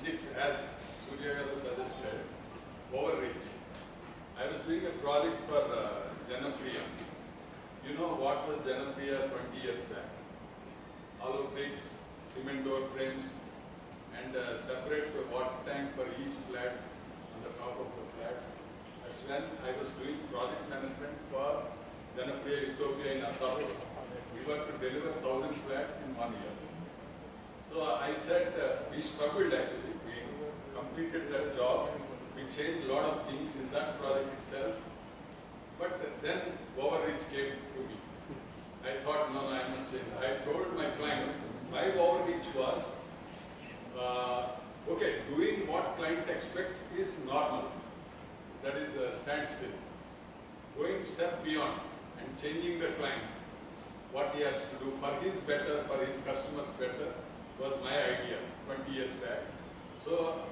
2006, as Surya suggested, overreach. I was doing a project for Janapriya. You know what was Janapriya 20 years back? Hollow bricks, cement door frames, and separate water tank for each flat on the top of the flats. That's when I was doing project management for Janapriya Ethiopia in Assam. We were to deliver 1,000 flats in 1 year. So I said, we struggled actually. We completed that job. We changed a lot of things in that project itself. But then overreach came to me. I thought, no, I must change. I told my client, my overreach was, okay, doing what client expects is normal. That is a standstill. Going step beyond and changing the client, what he has to do for his better, for his customers better, was my idea 20 years back. So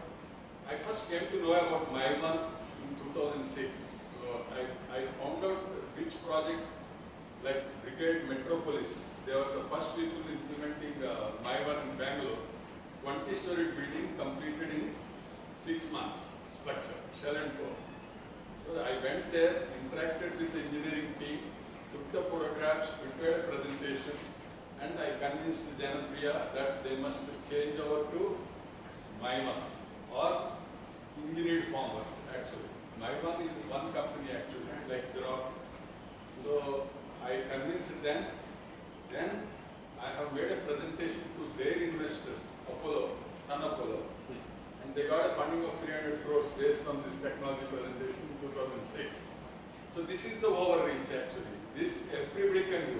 I first came to know about MIVAN in 2006. So I found out which project, like Brigade Metropolis, they were the first people implementing MIVAN in Bangalore. 20-story building completed in 6 months, structure, shell and core. So I went there, interacted with the engineering team, took the photographs, prepared a presentation, and I convinced Janapriya that they must change over to MIVAN or engineered formwork actually. MIVAN is one company actually, like Xerox. So I convinced them. Then I have made a presentation to their investors, Apollo, Sun Apollo. And they got a funding of 300 crores based on this technology presentation in 2006. So this is the overreach actually. This everybody can do.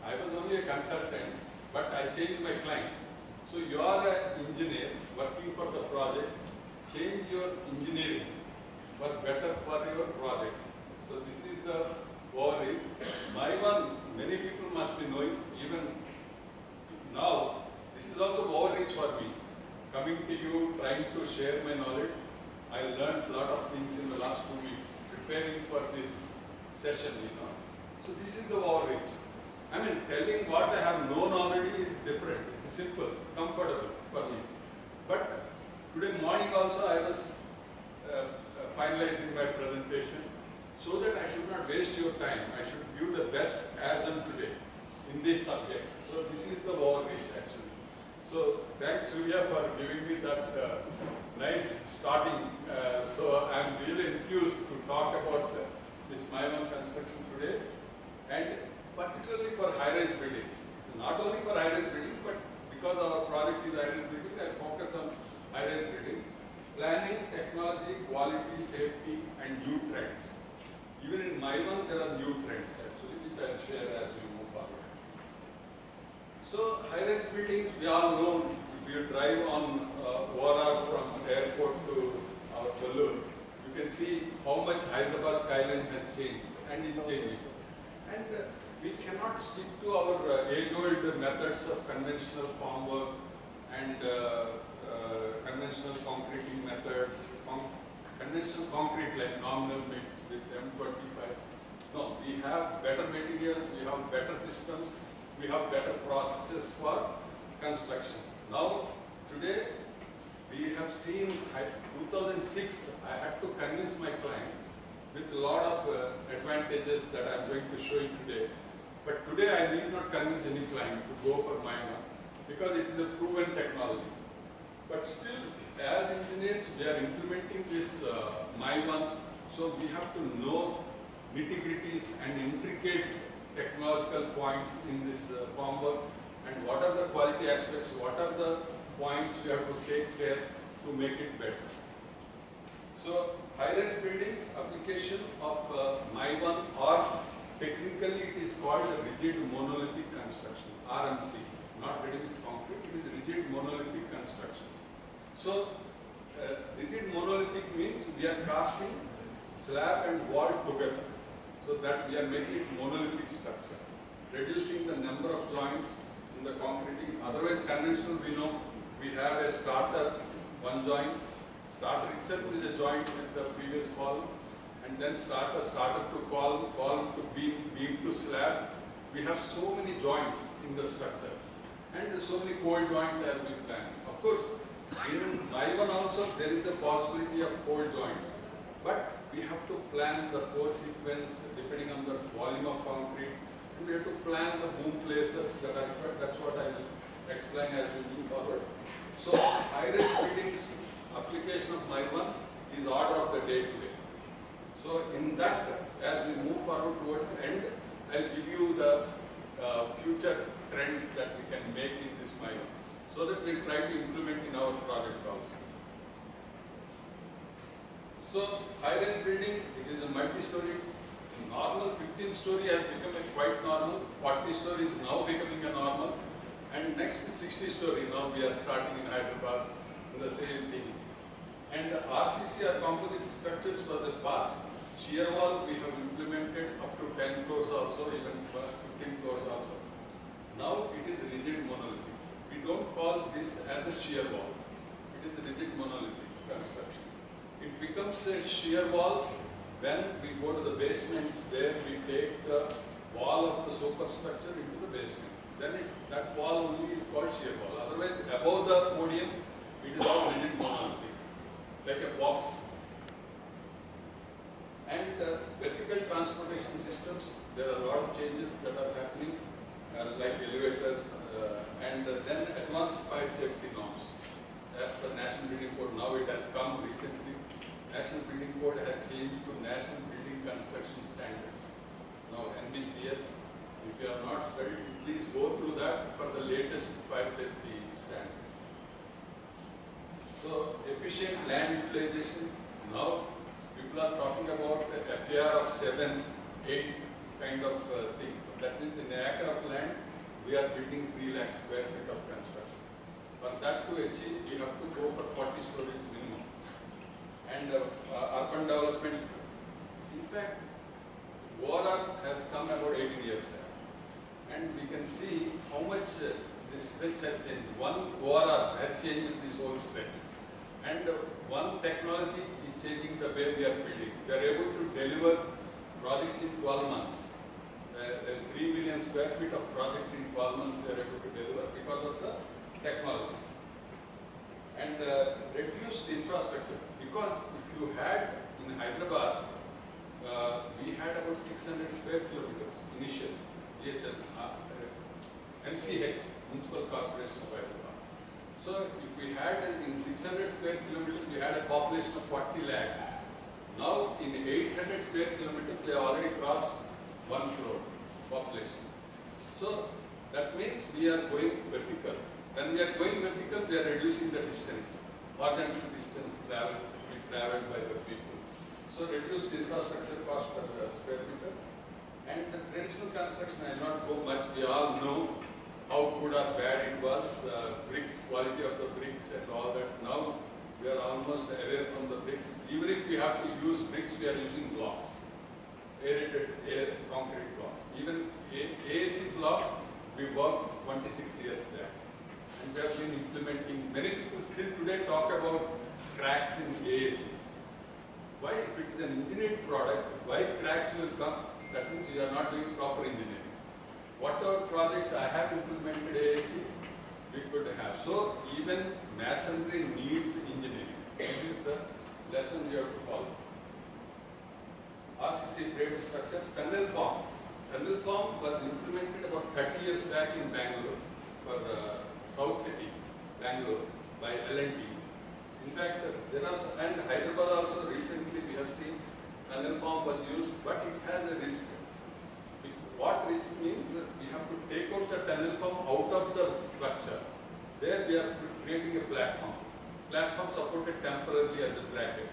I was only a consultant, but I changed my client. So you are an engineer working for the project, change your engineering for better for your project. So this is the overreach. MIVAN, many people must be knowing, even now, this is also overreach for me. Coming to you, trying to share my knowledge. I learned a lot of things in the last 2 weeks, preparing for this session, So this is the overreach. I mean, telling what I have known already is different. It's simple, comfortable for me. But today morning also I was finalizing my presentation so that I should not waste your time. I should give the best as on today in this subject. So this is the overreach actually. So thanks Surya for giving me that nice starting. So I'm really enthused to talk about this MIVAN construction today, and particularly for high-rise buildings. It's not only for high-rise building, but because our project is high-rise building, I focus on high-rise building, planning, technology, quality, safety, and new trends. Even in MIVAN, there are new trends actually, which I'll share as we move forward. So high-rise buildings, we all know, if you drive on ORR from airport to our balloon, you can see how much Hyderabad skyline has changed and is changing. And we cannot stick to our age-old methods of conventional formwork and conventional concreting methods, conventional concrete like nominal mix with M25. No, we have better materials, we have better systems, we have better processes for construction. Now, today, we have seen 2006, I had to convince my client with a lot of advantages that I am going to show you today. But today I need not convince any client to go for MIVAN because it is a proven technology. But still, as engineers, we are implementing this MIVAN, so we have to know nitty-gritties and intricate technological points in this formwork, and what are the quality aspects, what are the points we have to take care to make it better. So, high-rise buildings application of MIVAN, or technically it is called a rigid monolithic construction, RMC, not ready-mix concrete, it is rigid monolithic construction. So, rigid monolithic means we are casting slab and wall together, so that we are making it monolithic structure, reducing the number of joints in the concreting. Otherwise, conventional, we know we have a starter, one joint. Starter itself is a joint with the previous column, and then starter to column, column to beam, beam to slab. We have so many joints in the structure, and so many cold joints as we plan. Of course, even MIVAN also there is a possibility of cold joints, but we have to plan the core sequence depending on the volume of concrete, and we have to plan the boom places that are required. That's what I will explain as we move forward. So high-rise buildings application of MIVAN is order of the day today. So in that, as we move forward towards the end, I'll give you the future trends that we can make in this MIVAN, so that we'll try to implement in our project also. So high-rise building, it is a multi-story. Normal 15-story has become a quite normal. 40-story is now becoming a normal. And next 60-story, now we are starting in Hyderabad in the same thing. And RCC or composite structures was a past. Shear wall we have implemented up to 10 floors also, even 15 floors also. Now it is rigid monolithic. We don't call this as a shear wall. It is a rigid monolithic construction. It becomes a shear wall when we go to the basements, where we take the wall of the superstructure into the basement. Then that wall only is called shear wall. Otherwise, above the podium, it is all rigid monolithic, like a box. And vertical transportation systems, there are a lot of changes that are happening, like elevators, and then advanced fire safety norms. As per National Building Code, now it has come recently. National Building Code has changed to National Building Construction Standards. Now NBCS, if you are not studied, please go through that for the latest fire safety standards. So efficient land utilization. Now people are talking about the FAR of 7, 8 kind of thing. That means in an acre of land, we are building 3 lakh square feet of construction. For that to achieve, we have to go for 40 stories minimum. And urban development, in fact, ORR has come about 18 years back. And we can see how much this stretch has changed. One ORR has changed this whole stretch. And one technology is changing the way we are building. We are able to deliver projects in 12 months. 3 million square feet of project in 12 months we are able to deliver because of the technology. And reduced infrastructure. Because if you had in Hyderabad, we had about 600 square kilometers initially. MCH, Municipal Corporation of Hyderabad. So if we had in 600 square kilometers, we had a population of 40 lakhs. Now in 800 square kilometers, they have already crossed 1 crore population. So that means we are going vertical. When we are going vertical, we are reducing the distance, horizontal distance traveled by the people. So reduced infrastructure cost per square meter. And the traditional construction, I will not go much. We all know how good or bad it was, bricks, quality of the bricks and all that. Now we are almost away from the bricks. Even if we have to use bricks, we are using blocks, aerated concrete blocks. Even AAC blocks, we worked 26 years back. And we have been implementing, many people still today talk about cracks in AAC. Why? If it is an engineered product, why cracks will come? That means you are not doing proper engineering. Whatever projects I have implemented AAC, we could have. So even masonry needs engineering. This is the lesson you have to follow. RCC frame structures, tunnel form. Tunnel form was implemented about 30 years back in Bangalore for South City, Bangalore, by L&T. In fact, there are, and Hyderabad also recently we have seen tunnel form was used, but it has a risk. What risk means? We have to take out the tunnel form out of the structure. There we are creating a platform. Platform supported temporarily as a bracket.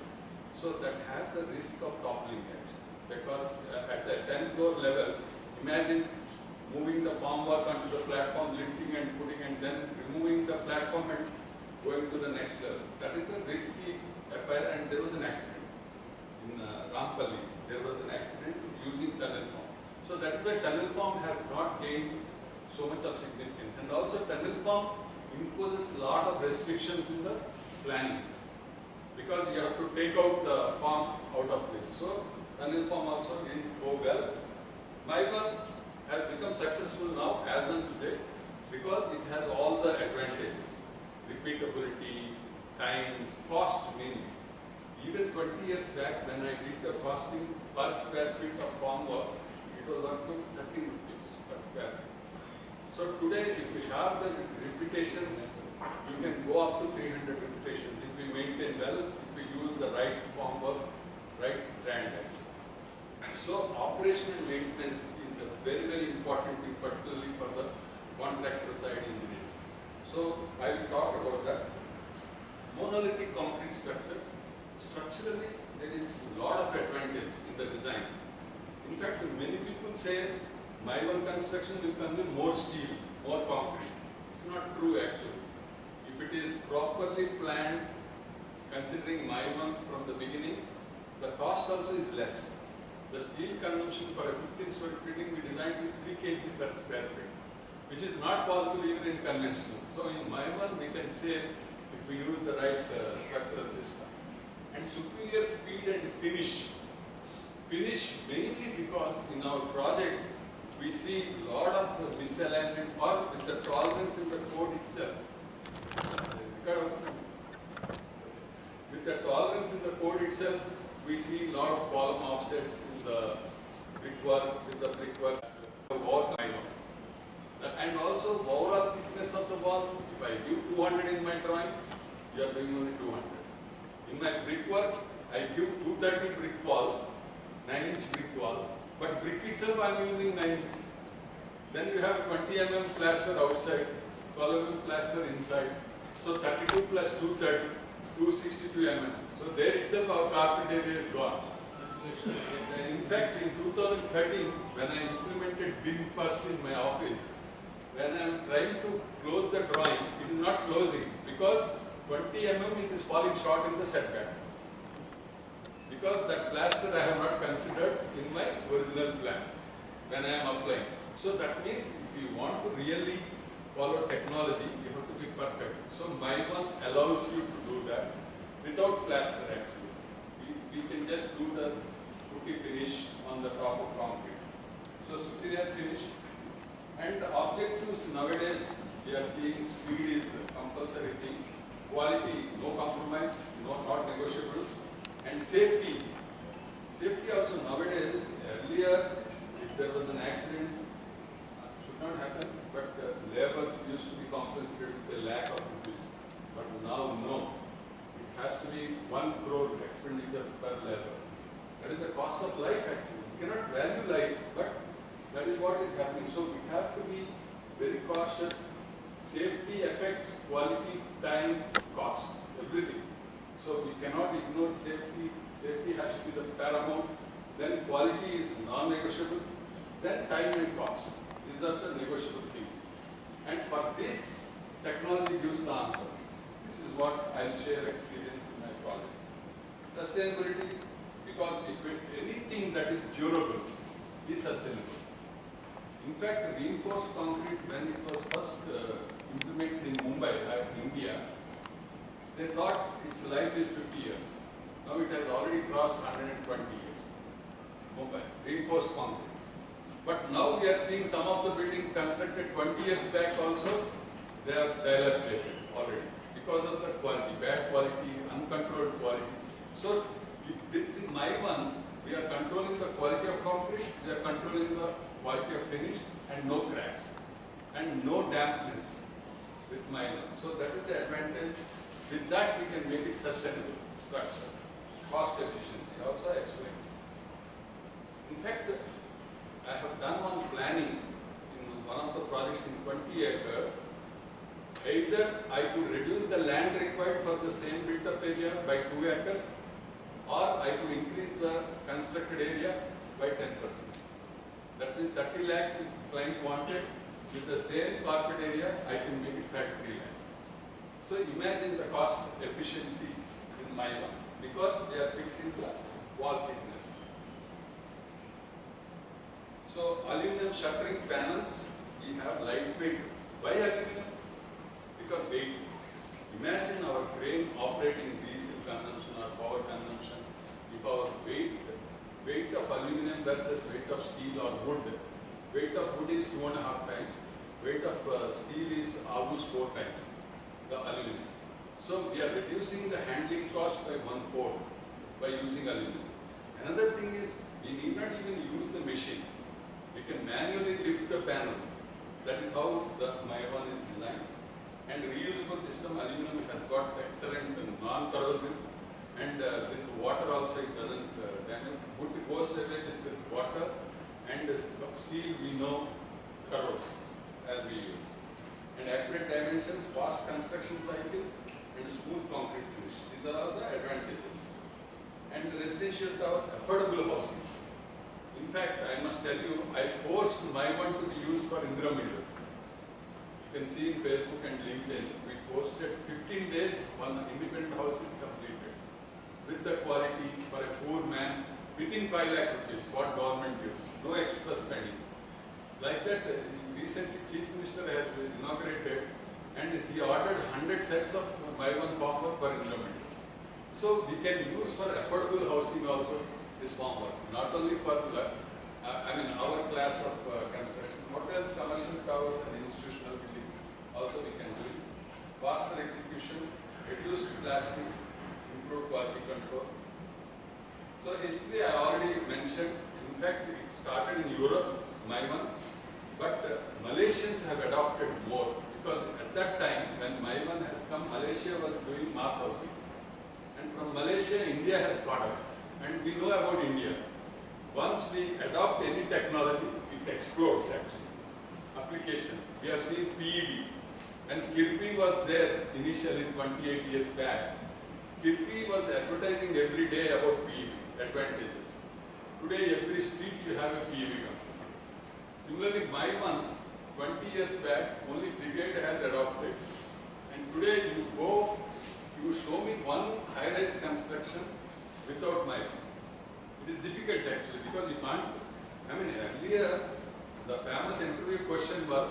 So that has a risk of toppling edge. Because at the 10th floor level, imagine moving the formwork onto the platform, lifting and putting, and then removing the platform and going to the next level. That is a risky affair, and there was an accident. In Rampalli, there was an accident using tunnel form. So that is why tunnel form has not gained so much of significance. And also tunnel form imposes a lot of restrictions in the planning, because you have to take out the form out of this. So tunnel form also didn't go well. MIVAN has become successful now as on today because it has all the advantages. Repeatability, time, years back when I did the costing per square feet of formwork, it was up to 30 rupees per square feet. So today, if we have the reputations, you can go up to 300 reputations if we maintain well, if we use the right formwork, right brand. So operation and maintenance is a very, very important thing, particularly for the contractor side engineers. So I will talk about that. Monolithic concrete structure. Structurally, there is a lot of advantage in the design. In fact, many people say MIVAN construction will consume more steel, more concrete. It's not true actually. If it is properly planned, considering MIVAN from the beginning, the cost also is less. The steel consumption for a 15 square building we designed with 3 kg per square feet, which is not possible even in conventional. So in MIVAN we can save if we use the right structural system. And superior speed and finish. Finish mainly because in our projects we see a lot of misalignment or with the tolerance in the code itself. With the tolerance in the code itself, we see a lot of column offsets in the brickwork, with the brickwork, or and also overall thickness of the wall. If I give 200 in my drawing, you are doing only 200. In my brickwork, I give 230 brick wall, 9-inch brick wall, but brick itself I am using 9 inch. Then you have 20 mm plaster outside, 12 mm plaster inside. So 32 plus 230, 262 mm. So there itself our carpet area is gone. In fact, in 2013, when I implemented BIM first in my office, when I am trying to close the drawing, it is not closing because 20 mm it is falling short in the setback. Because that plaster I have not considered in my original plan when I am applying. So that means if you want to really follow technology, you have to be perfect. So MIVAN allows you to do that without plaster actually. We can just do the putty finish on the top of concrete. So superior finish. And the objectives nowadays, we are seeing speed is a compulsory thing. Quality, no compromise, not negotiable. And safety. Safety also nowadays, earlier if there was an accident, should not happen, but labor used to be compensated with a lakh of rupees. But now no. It has to be 1 crore expenditure per labor. That is the cost of life actually. You cannot value life, but that is what is happening. So we have to be very cautious. Safety affects quality, time, cost, everything. So we cannot ignore safety. Safety has to be the paramount. Then quality is non-negotiable. Then time and cost. These are the negotiable things. And for this, technology gives the answer. This is what I will share experience in my project. Sustainability, because anything that is durable is sustainable. In fact, reinforced concrete, when it was first implemented in Mumbai, India, they thought its life is 50 years. Now it has already crossed 120 years. Mumbai, reinforced concrete. But now we are seeing some of the buildings constructed 20 years back also, they are dilapidated already because of the quality, bad quality, uncontrolled quality. So if with MIVAN, we are controlling the quality of concrete, we are controlling the quality of finish and no cracks and no dampness with MIVAN. So that is the advantage. With that we can make it sustainable structure. Cost efficiency also I explained. In fact, I have done one planning in one of the projects in 20 acres. Either I could reduce the land required for the same built-up area by 2 acres, or I could increase the constructed area by 10%. That means 30 lakhs if client wanted, with the same carpet area, I can make it 33 lakhs. So imagine the cost efficiency in MIVAN, because they are fixing the wall thickness. So aluminum shuttering panels, we have lightweight. Why aluminum? Because weight. Imagine our crane operating diesel consumption or power consumption. If our weight of aluminum versus weight of steel or wood, weight of wood is 2.5 times, weight of steel is almost 4 times the aluminum. So we are reducing the handling cost by 1/4. by using aluminum. Another thing is, we need not even use the machine. We can manually lift the panel. That is how the MIVAN is designed. And reusable system, aluminum has got excellent non-corrosive, and with water also it doesn't damage. Wood goes away with water, and steel we know corrodes as we use. And accurate dimensions, fast construction cycle, and smooth concrete finish. These are all the advantages. And residential towers, affordable housing. In fact, I must tell you, I forced MIVAN to be used for Indira Middle. You can see in Facebook and LinkedIn, we posted 15 days, one independent house is completed. With the quality for a poor man, within 5 lakh rupees, what government gives, no extra spending. Like that, recently Chief Minister has inaugurated, and he ordered 100 sets of MIVAN formwork for Indira Middle. So we can use for affordable housing also this formwork, not only for our class of construction, hotels, commercial towers, and institutional building. Also we can do it. Faster execution, reduced plastic, improved quality control. So history I already mentioned. In fact, it started in Europe, MIVAN, but Malaysians have adopted more, because at that time when MIVAN has come, Malaysia was doing mass housing. And from Malaysia, India has caught up. And we know about India. Once we adopt any technology, it explodes actually. Application. We have seen PEB. When Kirpi was there initially 28 years back, Kirpi was advertising every day about PEB advantages. Today, every street you have a PEB company. Similarly, MIVAN, 20 years back, only brigade has adopted. And today you go, you show me one high-rise construction without MIVAN. It is difficult actually, because you can't. Earlier the famous interview question was,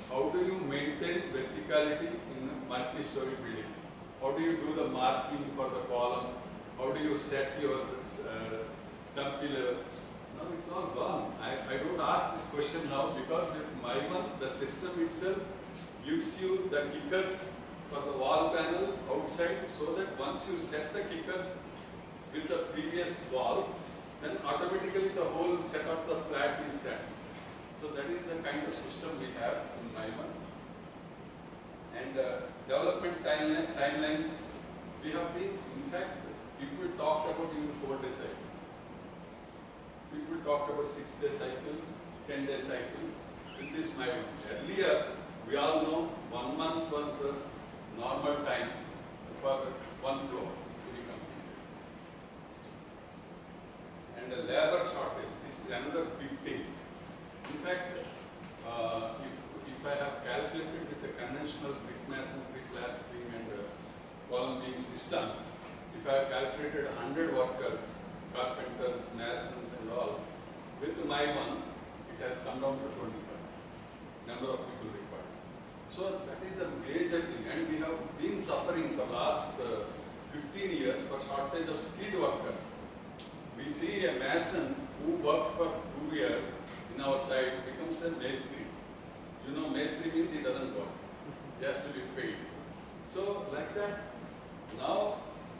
how do you maintain verticality in a multi-story building? How do you do the marking for the column? How do you set your dump pillar? Now it's all gone. I don't ask this question now, because with MIVAN, the system itself gives you the kickers for the wall panel outside, so that once you set the kickers with the previous wall, then automatically the whole set of the flat is set. So that is the kind of system we have in MIVAN. And development timelines, we have been, in fact, people talked about even 4-day cycle. People talked about 6-day cycle, 10-day cycle. With this MIVAN. Earlier, we all know 1 month was the normal time for one floor to be completed. And the labor shortage, this is another big thing. In fact, if I have calculated with the conventional brick masonry, plastering and column beam system, if I have calculated 100 workers, carpenters, masons and all, with MIVAN, it has come down to 25 number of people required. So that is the major thing, and we have been suffering for last 15 years for shortage of skilled workers. We see a mason who worked for 2 years in our site becomes a Mestri. You know, Mestri means he doesn't work. He has to be paid. So like that, now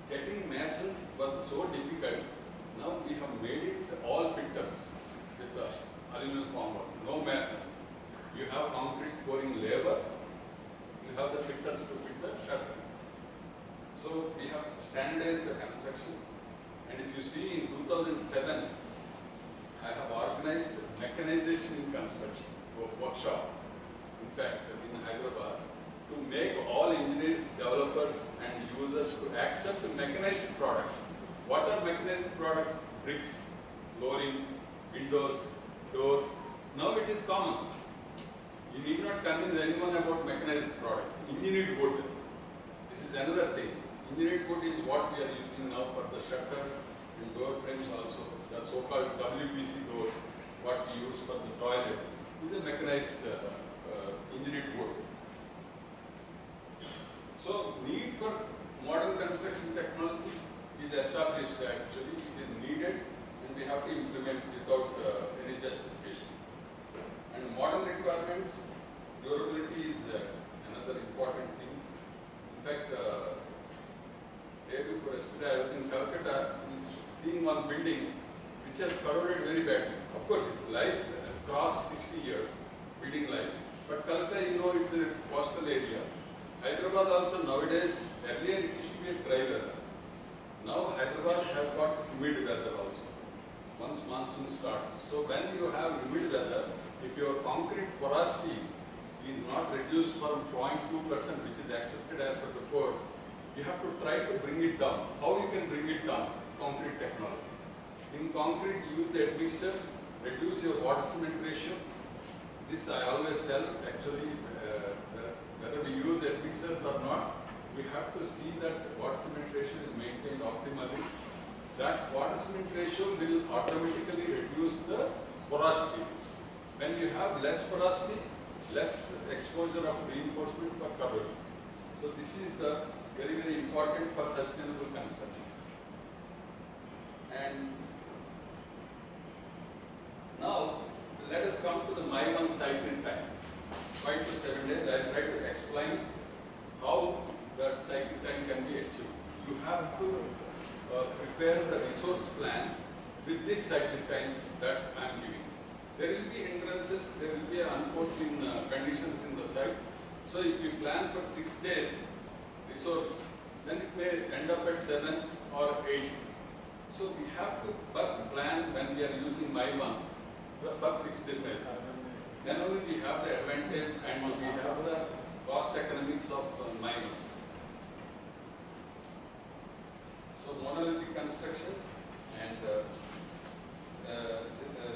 getting masons was so difficult. Now we have made it all fitters with the aluminum formwork. No mason. You have concrete pouring labor. You have the fitters to fit the shutter. So we have standardized the construction. And if you see in 2007, I have organized mechanization in construction, workshop, in fact, in Hyderabad, to make all engineers, developers and users to accept mechanized products. What are mechanized products? Bricks, flooring, windows, doors. Now it is common. You need not convince anyone about mechanized product. Engineered wood. This is another thing. Engineered wood is what we are using now for the shutter and door frames also. The so-called WPC doors, what we use for the toilet, is a mechanized engineered wood. So need for modern construction technology is established actually. It is needed and we have to implement without any justification. And modern requirements, durability is another important thing. In fact, day before yesterday I was in Calcutta, in seeing one building which has corroded very badly. Of course, its life has crossed 60 years, building life. But Calcutta, you know, it's a coastal area. Hyderabad also nowadays, earlier it used to be a dry weather. Now Hyderabad has got humid weather also, once monsoon starts. So when you have humid weather, if your concrete porosity is not reduced from 0.2%, which is accepted as per the code, you have to try to bring it down. How you can bring it down? Concrete technology. In concrete, use the admixtures, reduce your water cement ratio. This I always tell, actually, whether we use admixtures or not, we have to see that water cement ratio is maintained optimally. That water cement ratio will automatically reduce the porosity. When you have less porosity, less exposure of reinforcement for corrosion. So this is the very, very important for sustainable construction. And now let us come to the MIVAN cycle time. 5 to 7 days. I will try to explain how that cycle time can be achieved. You have to prepare the resource plan with this cycle time that I am giving. There will be hindrances, there will be unforeseen conditions in the site. So if you plan for 6 days resource, then it may end up at 7 or 8. So we have to plan when we are using MIVAN for 6 days. Then only we have the advantage and we have the cost economics of MIVAN. So monolithic construction and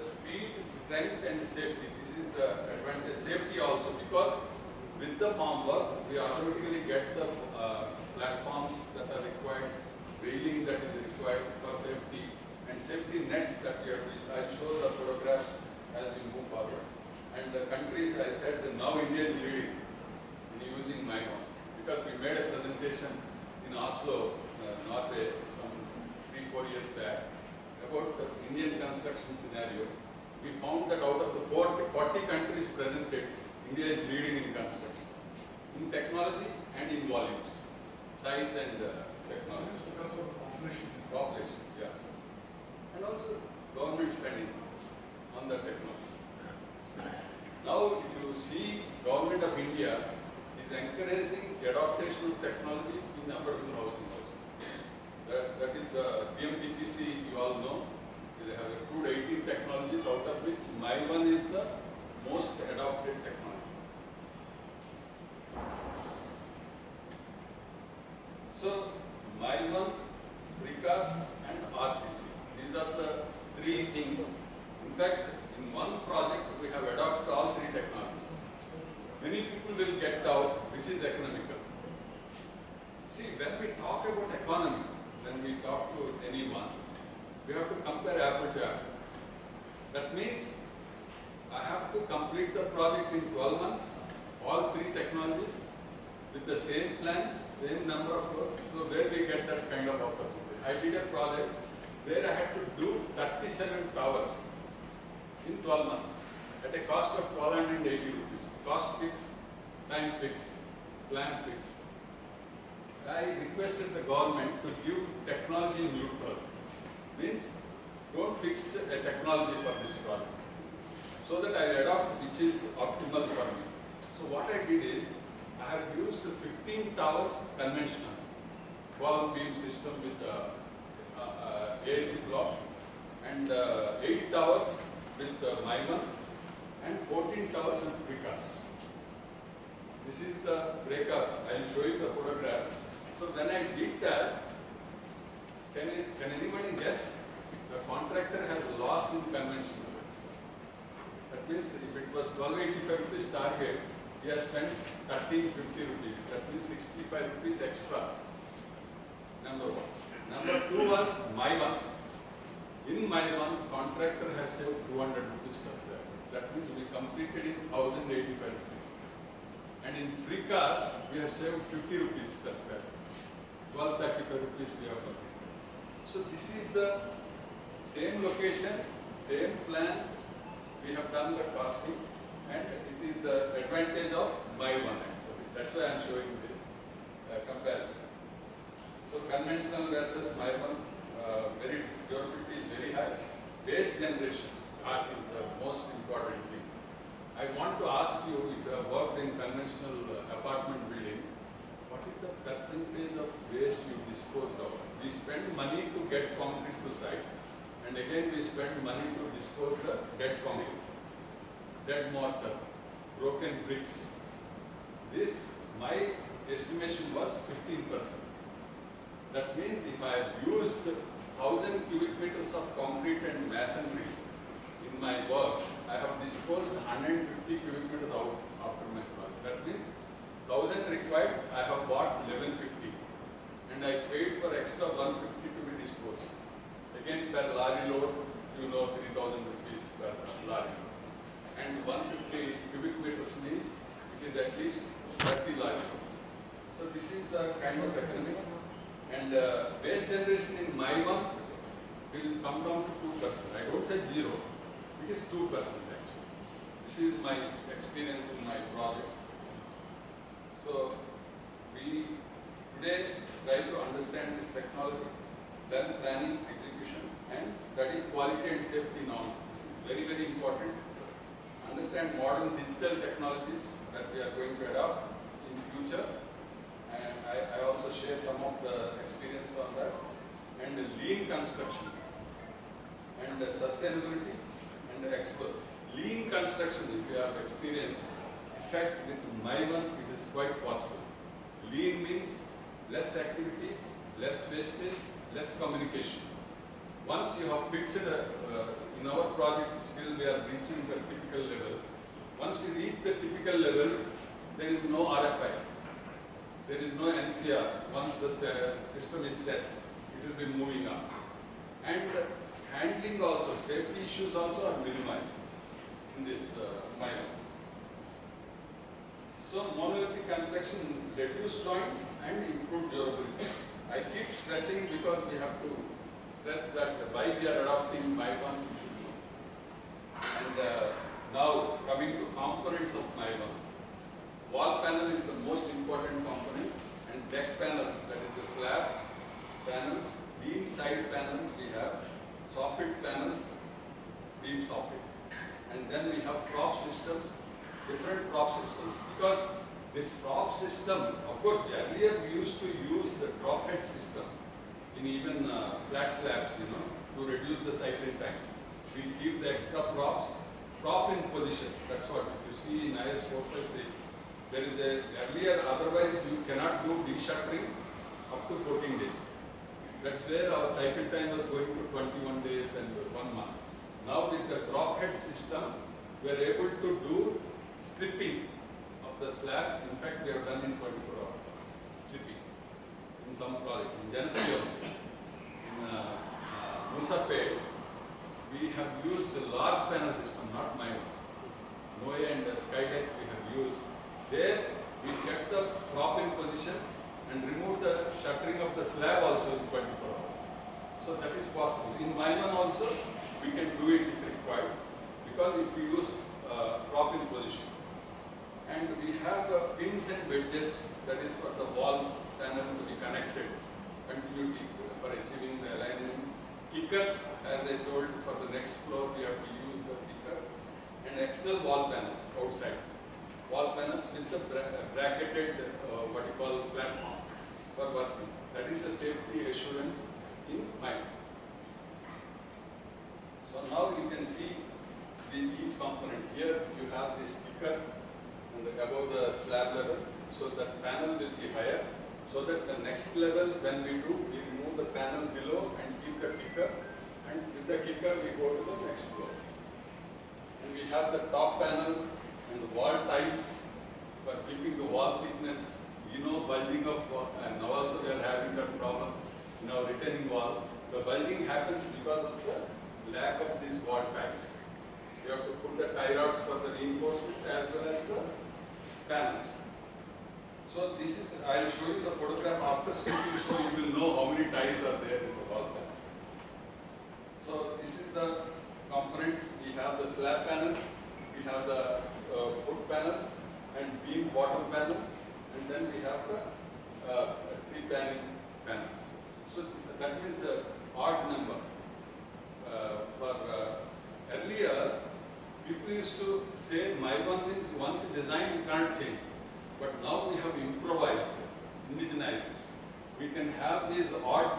speed, strength and safety. This is the advantage. Safety also, because with the farm work, we automatically get the platforms that are required, railing that is required for safety, and safety nets that we have. I'll show the photographs as we move forward. And the countries, I said, that now India is leading in using MIVAN, because we made a presentation in Oslo, Norway, some 3-4 years back, about the Indian construction scenario. We found that out of the 40 countries presented, India is leading in construction, in technology and in volumes, size and technology. Because of population. Population, yeah. And also government spending on the technology. Now, if you see, government of India is encouraging the adaptation of technology in affordable housing also. That is the PMDPC, you all know. They have approved 18 technologies, out of which MIVAN is the most adopted technology. So, MIVAN, precast and RCC. These are the 3 things. In fact, in one project, we have adopted all 3 technologies. Many people will get doubt which is economical. See, when we talk about economy, when we talk to anyone, we have to compare apple to apple. That means I have to complete the project in 12 months, all 3 technologies, with the same plan, same number of floors. So where we get that kind of opportunity? I did a project where I had to do 37 towers in 12 months at a cost of 1,280 rupees. Cost fixed, time fixed, plan fixed. I requested the government to give technology neutral. Means, don't fix a technology for this project, so that I adopt which is optimal for me. So what I did is, I have used 15 towers conventional, column beam system with AAC block, and 8 towers with MIVAN, and 14 towers with precast. This is the breakup. I will show you the photograph. So when I did that, can anybody guess? The contractor has lost in conventional. That means if it was 1285 rupees target, he has spent 1350 rupees. That means 65 rupees extra. Number 1. Number 2 was MIVAN. In MIVAN, contractor has saved 200 rupees per square foot. That means we completed in 1085 rupees. And in precast, we have saved 50 rupees per square foot. 1235 rupees we have completed. So this is the same location, same plan. We have done the costing, and it is the advantage of MIVAN actually. That's why I am showing this comparison. So conventional versus MIVAN durability is very high. Waste generation is the most important thing. I want to ask you, if you have worked in conventional apartment building, what is the percentage of waste you disposed of? We spend money to get concrete to site, and again we spend money to dispose the dead concrete, dead mortar, broken bricks. This, my estimation was 15%. That means if I have used 1,000 cubic meters of concrete and masonry in my work, I have disposed 150 cubic meters out after my project. That means 1,000 required, I have bought 1150, and I paid for extra 150 to be disposed. Again, per lorry load, 3,000 rupees per lorry. And 150 cubic meters means it is at least 30 lorry loads. So this is the kind of economics. And waste generation in MIVAN will come down to 2%. I don't say 0, it is 2% actually. This is my experience in my project. So we today try to understand this technology, then planning, execution, and study quality and safety norms. This is very, very important. Understand modern digital technologies that we are going to adopt in future. And I also share some of the experience on that. And lean construction, and sustainability, and explore. Lean construction, if you have experience, in fact with MIVAN it is quite possible. Lean means less activities, less wastage, less communication. Once you have fixed, in our project still we are reaching the typical level. Once we reach the typical level, there is no RFI. There is no NCR. Once the system is set, it will be moving up. And handling also, safety issues also are minimized in this MIVAN. So monolithic construction, reduce joints and improve durability. I keep stressing because we have to stress that why we are adopting MIVAN. And now coming to components of MIVAN. Wall panel is the most important component, and deck panels, that is the slab panels, beam side panels we have, soffit panels, beam soffit. And then we have prop systems, different prop systems. Because this prop system, of course, earlier we used to use the drop head system in even flat slabs, to reduce the cycle time. We keep the extra props, prop in position. That's what, if you see in IS 456, there is earlier, otherwise you cannot do de-shuttering up to 14 days. That's where our cycle time was going to 21 days and 1 month. Now with the drop head system, we are able to do stripping of the slab. In fact, we have done in 24 hours stripping in some project. In Janati also, in Musapet, we have used the large panel system, not MIVAN. Noe and Skydeck we have used. There we kept the prop in position and removed the shuttering of the slab also in 24 hours. So that is possible. In MIVAN also we can do it if required, because if we use prop in position. And we have pins and wedges, that is for the wall panel to be connected, continuity for achieving the alignment. Kickers, as I told, for the next floor we have to use the kicker. And external wall panels outside. Wall panels with the bracketed, what you call platform for working. That is the safety assurance in MIVAN. So now you can see each component. Here you have this kicker and above the slab level, so that panel will be higher. So that the next level, when we do, we remove the panel below and keep the kicker, and with the kicker we go to the next floor. And we have the top panel and the wall ties for keeping the wall thickness, bulging of wall. And now also they are having that problem in our retaining wall. The bulging happens because of the lack of these wall ties. You have to put the tie rods for the reinforcement as well as the panels. So this is, I will show you the photograph after stripping, so you will know how many ties are there in the wall panel. So this is the components. We have the slab panel, we have the foot panel and beam bottom panel, and then we have the tree panning panels. So that means odd say MIVAN means once designed you can't change. But now we have improvised, indigenized. We can have these odd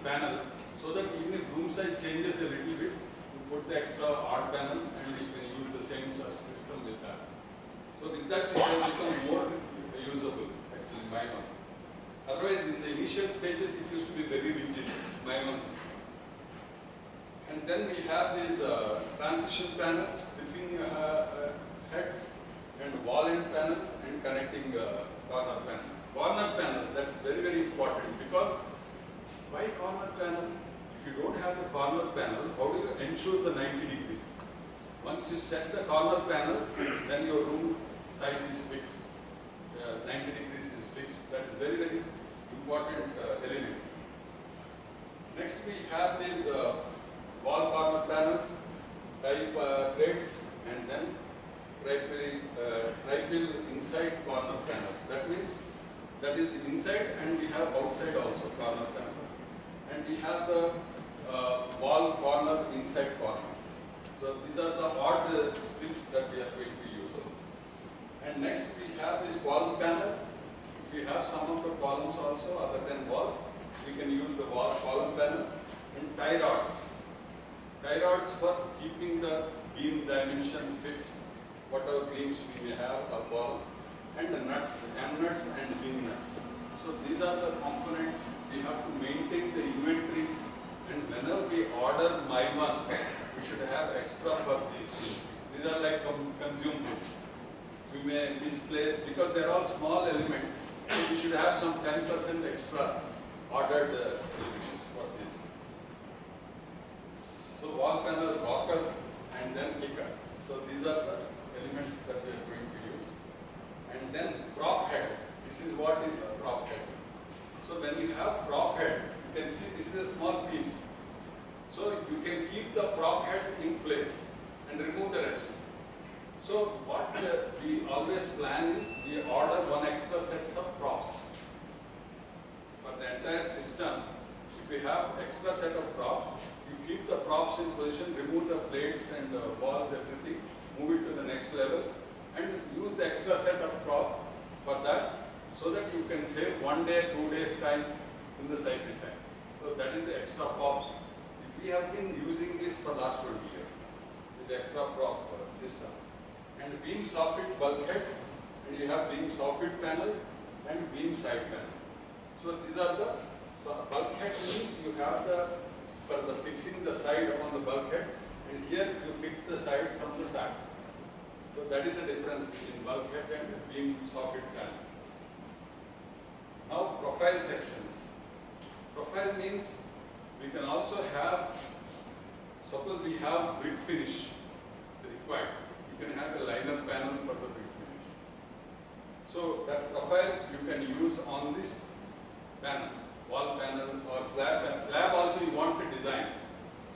panels so that even if room size changes a little bit, you put the extra odd panel and you can use the same system with that. So with that it has become more usable, actually, MIVAN. Otherwise, in the initial stages, it used to be very rigid, MIVAN system. And then we have these transition panels, stripping heads, and wall end panels, and connecting corner panels. Corner panel, that's very, very important, because why corner panel? If you don't have the corner panel, how do you ensure the 90 degrees? Once you set the corner panel, then your room size is fixed. 90 degrees is fixed. That is very, very important element. Next we have these wall corner panels, type plates, and then tri-wheel inside corner panel. That means that is inside, and we have outside also corner panel. And we have the wall corner inside corner. So these are the odd strips that we are going to use. And next we have this wall panel. If we have some of the columns also other than wall, we can use the wall column panel. And tie rods. Tie rods for keeping the beam dimension fixed, whatever beams we may have above. And the nuts, M nuts and wing nuts. So these are the components. We have to maintain the inventory, and whenever we order MIVAN, we should have extra for these things. These are like consumables. We may misplace, because they are all small elements, so we should have some 10% extra ordered elements for this. So wall panel, rocker, and then kicker. So these are the elements that we are going to use. And then prop head. This is what is the prop head. So when you have prop head, you can see this is a small piece. So you can keep the prop head in place and remove the rest. So what we always plan is we order one extra sets of props. For the entire system, if we have extra set of props, you keep the props in position, remove the plates and the walls, everything, move it to the next level, and use the extra set of prop for that, so that you can save 1 day, 2 days time in the cycle time. So that is the extra props. We have been using this for last 20 years, this extra prop system. And beam soffit bulkhead, and you have beam soffit panel and beam side panel. So these are the, bulkhead means you have the, for the fixing the side on the bulkhead, and here you fix the side from the side. So that is the difference between bulkhead and beam soffit panel. Now profile sections. Profile means we can also have, suppose we have brick finish required. You can have a liner panel for the brick finish. So that profile you can use on this panel, wall panel or slab. And slab also you want to design.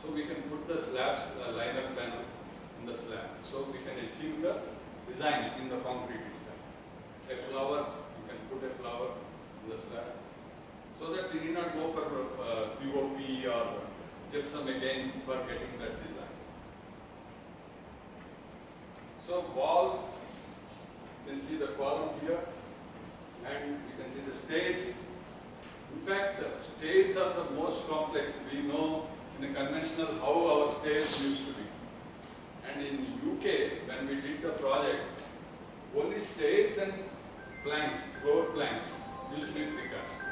So we can put the slabs liner panel in the slab. So we can achieve the design in the concrete itself. A flower, you can put a flower in the slab. So that we need not go for POP or gypsum again for getting that design. So wall, you can see the column here, and you can see the stays. In fact, the stays are the most complex. We know in the conventional how our stays used to be. And in UK, when we did the project, only stays and planks, floor planks, used to be precast.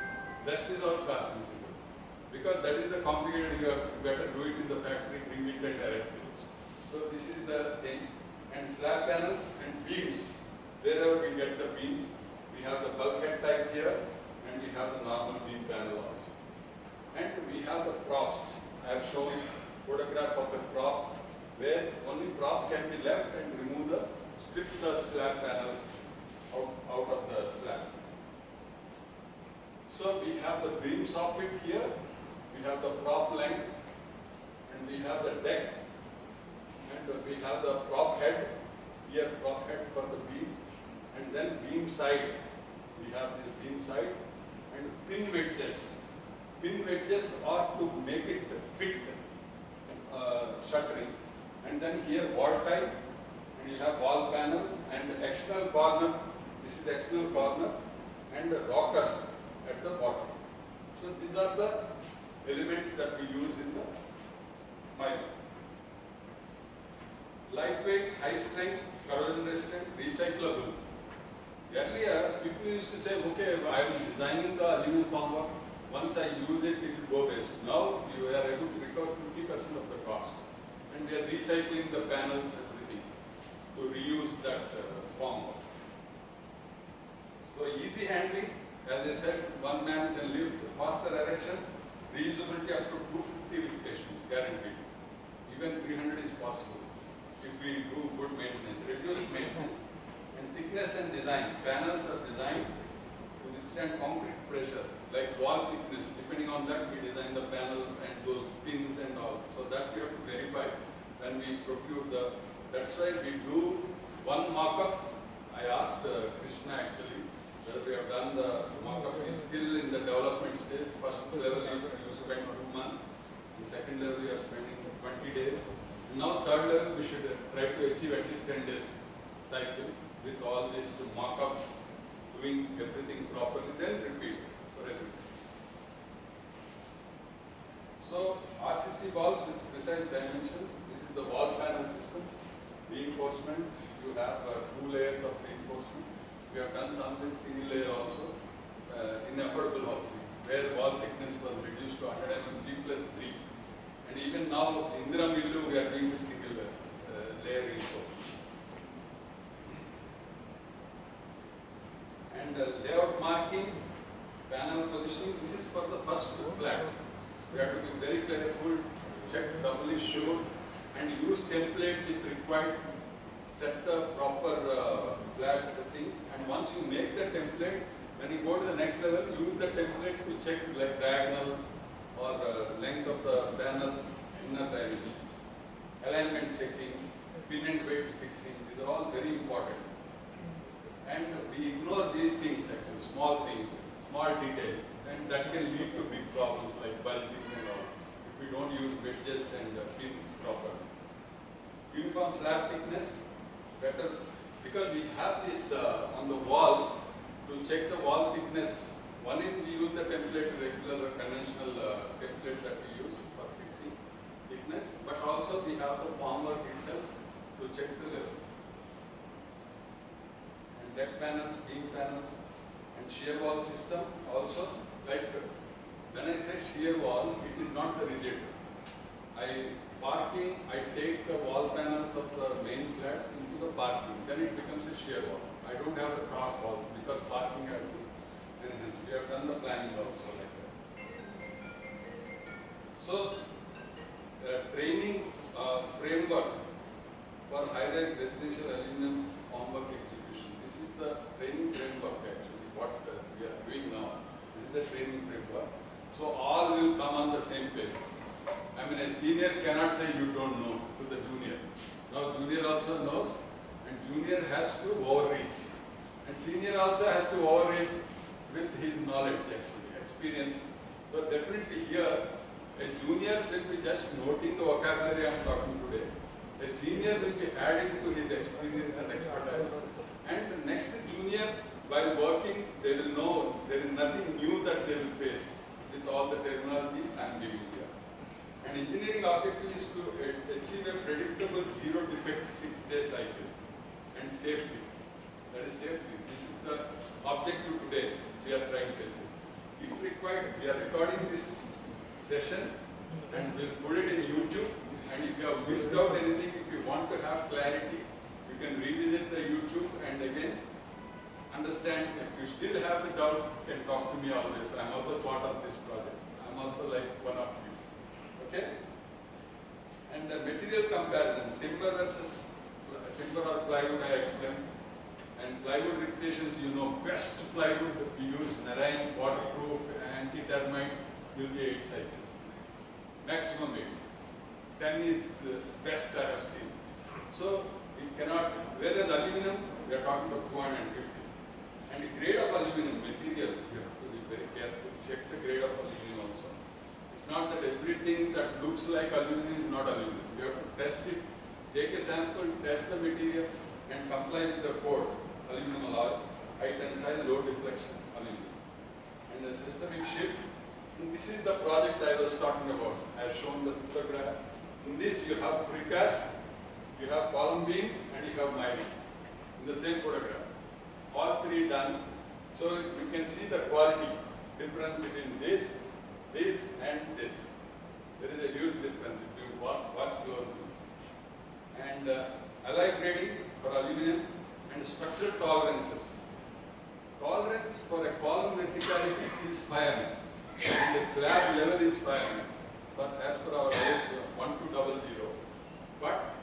Rest is all cast sensitive. Because that is the complicated, you better do it in the factory, bring it and erect it. So this is the thing. And slab panels and beams. Wherever we get the beams, we have the bulkhead type here, and we have the normal beam panel also. And we have the props. I have shown photograph of a prop, where only prop can be left and remove the, strip the slab panels out of the slab. So we have the beam soffit here, we have the prop length, and we have the deck, and we have the prop head, here prop head for the beam, and then beam side. We have this beam side, and pin wedges. Pin wedges are to make it fit shuttering, and then here wall tie, And you have wall panel and external corner. This is the external corner and the rocker at the bottom. So these are the elements that we use in the MIVAN. Lightweight, high strength, corrosion resistant, recyclable. Earlier, people used to say, okay, I am designing the aluminum formwork. Once I use it, it will go waste. Now, you are able to recover 50% of the cost. And we are recycling the panels and everything to reuse that formwork. So, easy handling, as I said, one man can lift, faster erection, reusability up to 250 repetitions, guaranteed. Even 300 is possible if we do good maintenance, reduced maintenance. And thickness and design. Panels are designed to withstand concrete pressure, like wall thickness. Depending on that, we design the panel and those pins and all. So that we have to verify when we procure the. That's why we do one mock-up. I asked Krishna actually whether we have done the mock-up. Is still in the development stage. First level you spend 2 months, and second level you are spending 20 days. Now third level we should try to achieve at least 10 days cycle with all this mock-up, doing everything properly, then repeat for everything. So RCC walls with precise dimensions. This is the wall panel system. Reinforcement, you have 2 layers of reinforcement. We have done some with single layer also in affordable housing, where wall thickness was reduced to 100 mm 3+3. And even now, Indira Millu, we are doing with single layer reinforcement. And layout marking, panel positioning, this is for the first flat. We have to be very careful, check doubly sure, and use templates if required. Set the proper flat thing, and once you make the template, when you go to the next level, use the template to check like diagonal or length of the panel, inner dimensions, alignment checking, pin and weight fixing. These are all very important. And we ignore these things actually, small things, small detail, and that can lead to big problems like bulging and all, if we don't use wedges and pins properly. Uniform slab thickness, better, because we have this on the wall, to check the wall thickness. One is we use the template, regular conventional template that we use for fixing thickness, but also we have the formwork itself to check the level. Deck panels, beam panels, and shear wall system also. Like when I say shear wall, it is not the rigid. I take the wall panels of the main flats into the parking. Then it becomes a shear wall. I don't have the cross walls because parking I do enhance. We have done the planning also like that. So training framework for high-rise residential aluminum formwork execution. This is the training framework actually, what we are doing now. This is the training framework. So all will come on the same page. I mean, a senior cannot say you don't know to the junior. Now junior also knows, and junior has to overreach. And senior also has to overreach with his knowledge actually, experience. So definitely here, a junior will be just noting the vocabulary I am talking today. A senior will be adding to his experience and expertise. And the next junior, while working, they will know there is nothing new that they will face with all the terminology I am giving here. And engineering objective is to achieve a predictable zero defect 6-day cycle and safely. That is safely. This is the objective today we are trying to achieve. If required, we are recording this session and we'll put it in YouTube. And if you have missed out anything, if you want to have clarity, you can revisit the YouTube and again understand. If you still have the doubt, you can talk to me always. I'm also part of this project. I'm also like one of you. Okay? And the material comparison, timber versus timber or plywood I explained. And plywood reputations, you know, best plywood we use, marine, waterproof, anti-termite will be 8 cycles. Maximum 8. 10 is the best I have seen. So we cannot, whereas aluminum, we are talking about 250. And the grade of aluminum material, you have to be very careful. Check the grade of aluminum also. It's not that everything that looks like aluminum is not aluminum. You have to test it take a sample, test the material, and comply with the code, aluminum alloy, high tensile, low deflection, aluminum. And the systemic shift. And this is the project I was talking about. I have shown the photograph. In this you have precast, you have column beam, and you have MIVAN in the same photograph. All three done. So you can see the quality difference between this, and this. There is a huge difference if you watch closely. And alloy grading for aluminum and structural tolerances. Tolerance for a column verticality is 5 mm. And the slab level is 5 mm. But as per our ratio 1200. But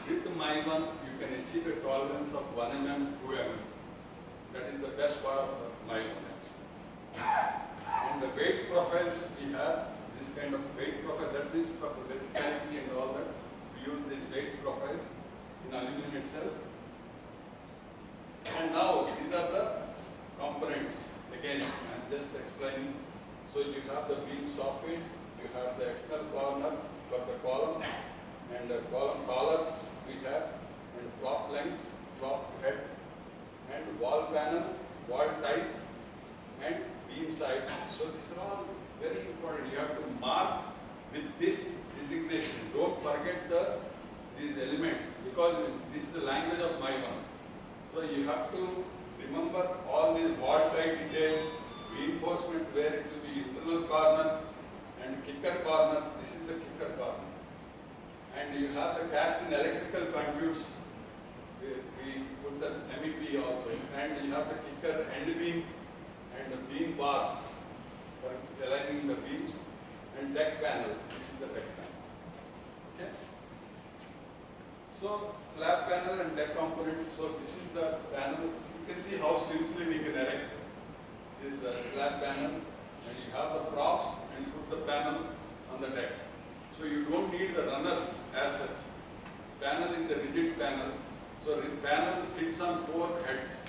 with MIVAN you can achieve a tolerance of 1 mm, 2 mm. That is the best part of the MIVAN. And the weight profiles we have, this kind of weight profile, that is for verticality and all that. We use these weight profiles in aluminum itself. And now these are the components. Again, I am just explaining. So you have the beam soffit, you have the external corner for the column, and the column collars we have, and prop lengths, prop head, and wall panel, wall ties, and beam side. So these are all very important. You have to mark with this designation. Don't forget these elements, because this is the language of MIVAN. So you have to remember all these wall tie details, reinforcement where it will be internal corner and kicker corner. This is the kicker corner. And you have the cast in electrical conduits. We put the MEP also. And you have the kicker end beam and the beam bars for aligning the beams, and deck panel. This is the deck panel. Okay. So slab panel and deck components. So this is the panel. You can see how simply we can erect this slab panel, and you have the props and put the panel on the deck. So you don't need the runners as such. Panel is a rigid panel. So the panel sits on 4 heads.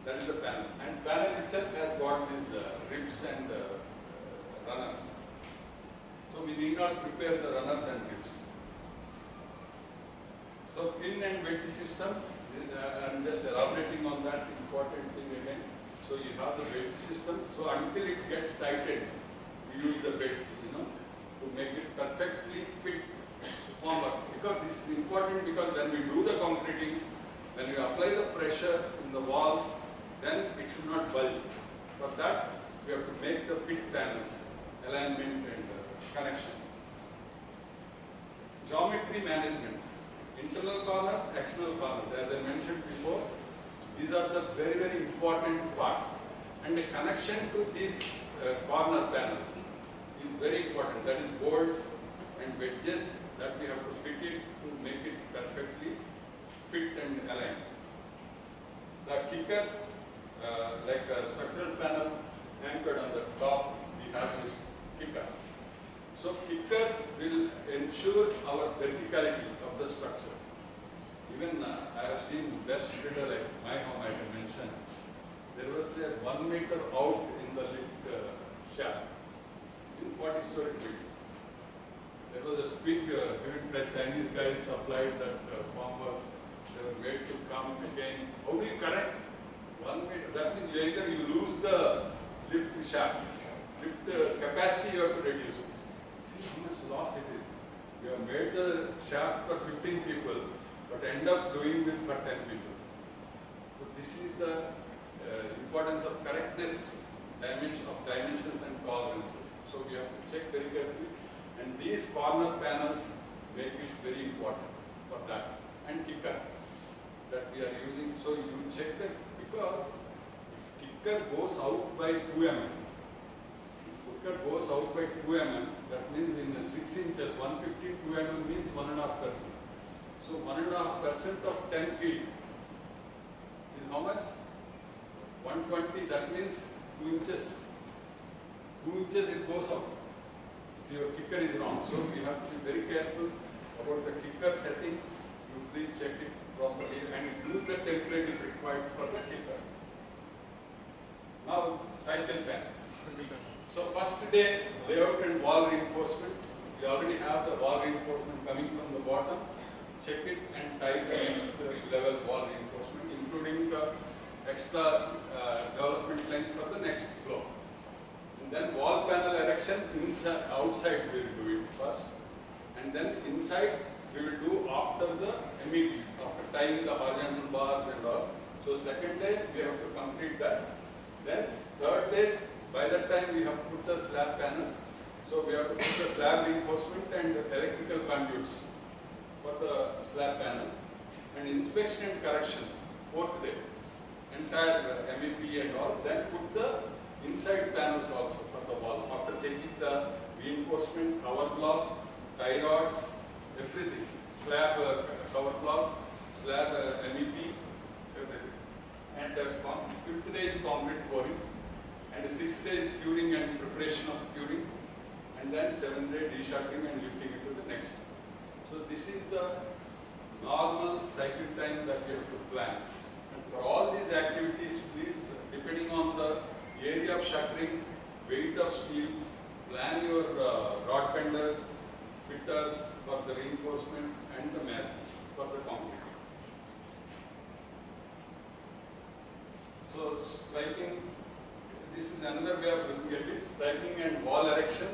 That is the panel. And panel itself has got these ribs and runners. So we need not prepare the runners and ribs. So pin and wedge system, I am just elaborating on that important thing again. So you have the wedge system. So until it gets tightened, you use the wedge, to make it perfectly fit to formwork. Because this is important, because when we do the concreting, when we apply the pressure in the wall, then it should not bulge. For that, we have to make the fit panels, alignment and connection. Geometry management. Internal corners, external corners. As I mentioned before, these are the very, very important parts. And the connection to these corner panels is very important. That is bolts and wedges that we have to fit it to make it perfectly fit and aligned. The kicker, like a structural panel anchored on the top, we have this kicker. So kicker will ensure our verticality of the structure. Even I have seen best builder like my home, I can mention. There was a 1 meter out in the lift shaft in 40-story building. There was a big, even the Chinese guys supplied that formwork. They were made to come again. How do you correct 1 meter? That means either you lose the lift shaft, lift capacity you have to reduce. See how much loss it is. You have made the shaft for 15 people, but end up doing it for 10 people. So this is the importance of correctness, dimensions and tolerances. So we have to check very carefully. And these corner panels make it very important for that. And kicker that we are using. So you check that, because if kicker goes out by 2 mm, kicker goes out by 2 mm, that means in 6 inches, 150, 2 mm means 1.5%. So 1.5% of 10 feet is how much? 120, that means 2 inches. 2 inches it goes out if your kicker is wrong. So you have to be very careful about the kicker setting. You please check it properly and use the template if required for the kicker. Now cycle pan. So first day, layout and wall reinforcement. We already have the wall reinforcement coming from the bottom check it and tie the next level wall reinforcement, including the extra development length for the next floor. And then wall panel erection inside, outside we will do it first, and then inside we will do after the MEP, after tying the horizontal bars and all. So second day we have to complete that. Then third day, by that time we have put the slab panel. So we have to put the slab reinforcement and the electrical conduits for the slab panel. And inspection and correction, fourth day. Entire MEP and all. Then put the inside panels also for the wall. After checking the reinforcement, cover blocks, tie rods, everything. Slab cover block, slab MEP, everything. And fifth day is concrete pouring. And sixth day is curing and preparation of curing. And then seventh day de-shuttering and lifting it to the next. So this is the normal cycle time that you have to plan. And for all these activities, please, depending on the area of shuttering, weight of steel, plan your rod benders, fitters for the reinforcement and the masons for the concrete. So striking, this is another way of looking at it, striking and wall erection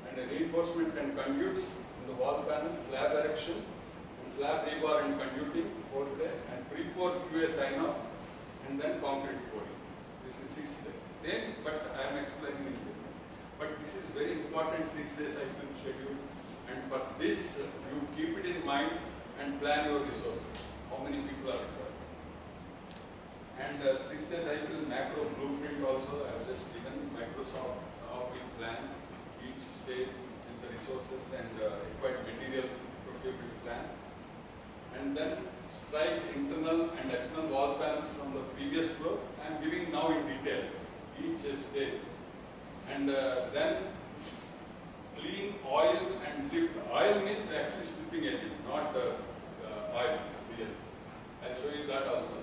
and reinforcement and conduits in the wall panel, slab erection and slab rebar and conduiting, fourth day, and pre-pour QA sign-off and then concrete pouring. This is sixth day. Same, but I am explaining it. But this is very important 6 day cycle schedule, and for this you keep it in mind and plan your resources. How many people are required? And 6 day cycle macro blueprint also I have just given Microsoft how we plan each stage with the resources and required material procurement plan. And then strike internal and external wall panels from the previous floor. I am giving now in detail each stage. And then clean, oil and lift. Oil means actually stripping agent, not oil, real. I'll show you that also.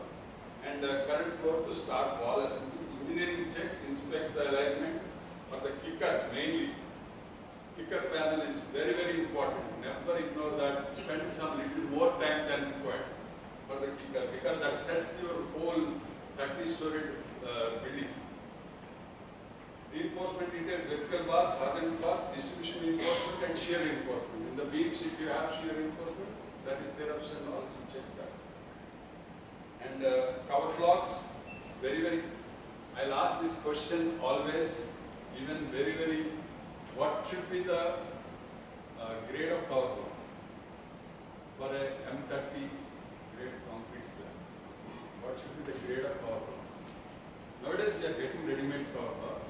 And current floor to start wall assembly. Engineering check, inspect the alignment for the kicker mainly. Kicker panel is very, very important. Never ignore that. Spend some little more time than required for the kicker, because that sets your whole 30-story building. Reinforcement details, vertical bars, horizontal bars, distribution reinforcement and shear reinforcement. In the beams, if you have shear reinforcement, that is their option, all you check that. And cover blocks, very, very, I'll ask this question always, even very, very, what should be the grade of cover block for a M30 grade concrete slab? What should be the grade of cover block? Nowadays we are getting ready-made cover blocks,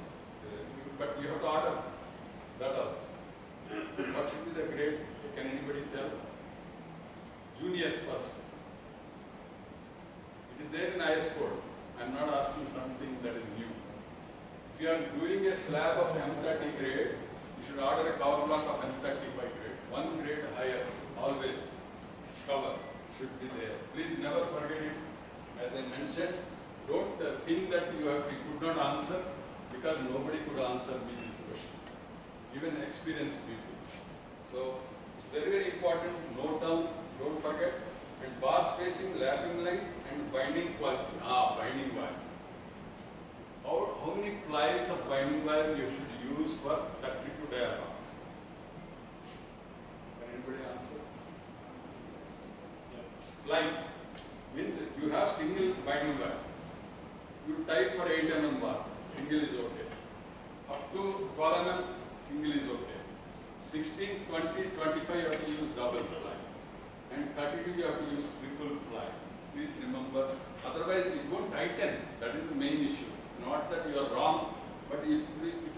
but you have to order that also. What should be the grade? Can anybody tell? Juniors first. It is there in IS code. I am not asking something that is new. If you are doing a slab of M30 grade, you should order a cover block of M35 grade. One grade higher, always. Cover should be there. Please never forget it. As I mentioned, don't think that you could not answer, because nobody could answer me this question. Even experienced people. So it's very, very important. Note down, don't forget. And bar spacing, lapping line, and binding quality. Binding wire. How many plies of binding wire you should use for 32 diaphragm? Can anybody answer? Plies means you have single binding wire. You tie for 8 mm bar, single is okay. Up to 12 mm, single is okay. 16, 20, 25 you have to use double ply. And 32 you have to use triple ply. Please remember, otherwise it won't tighten. That is the main issue. It's not that you are wrong, but it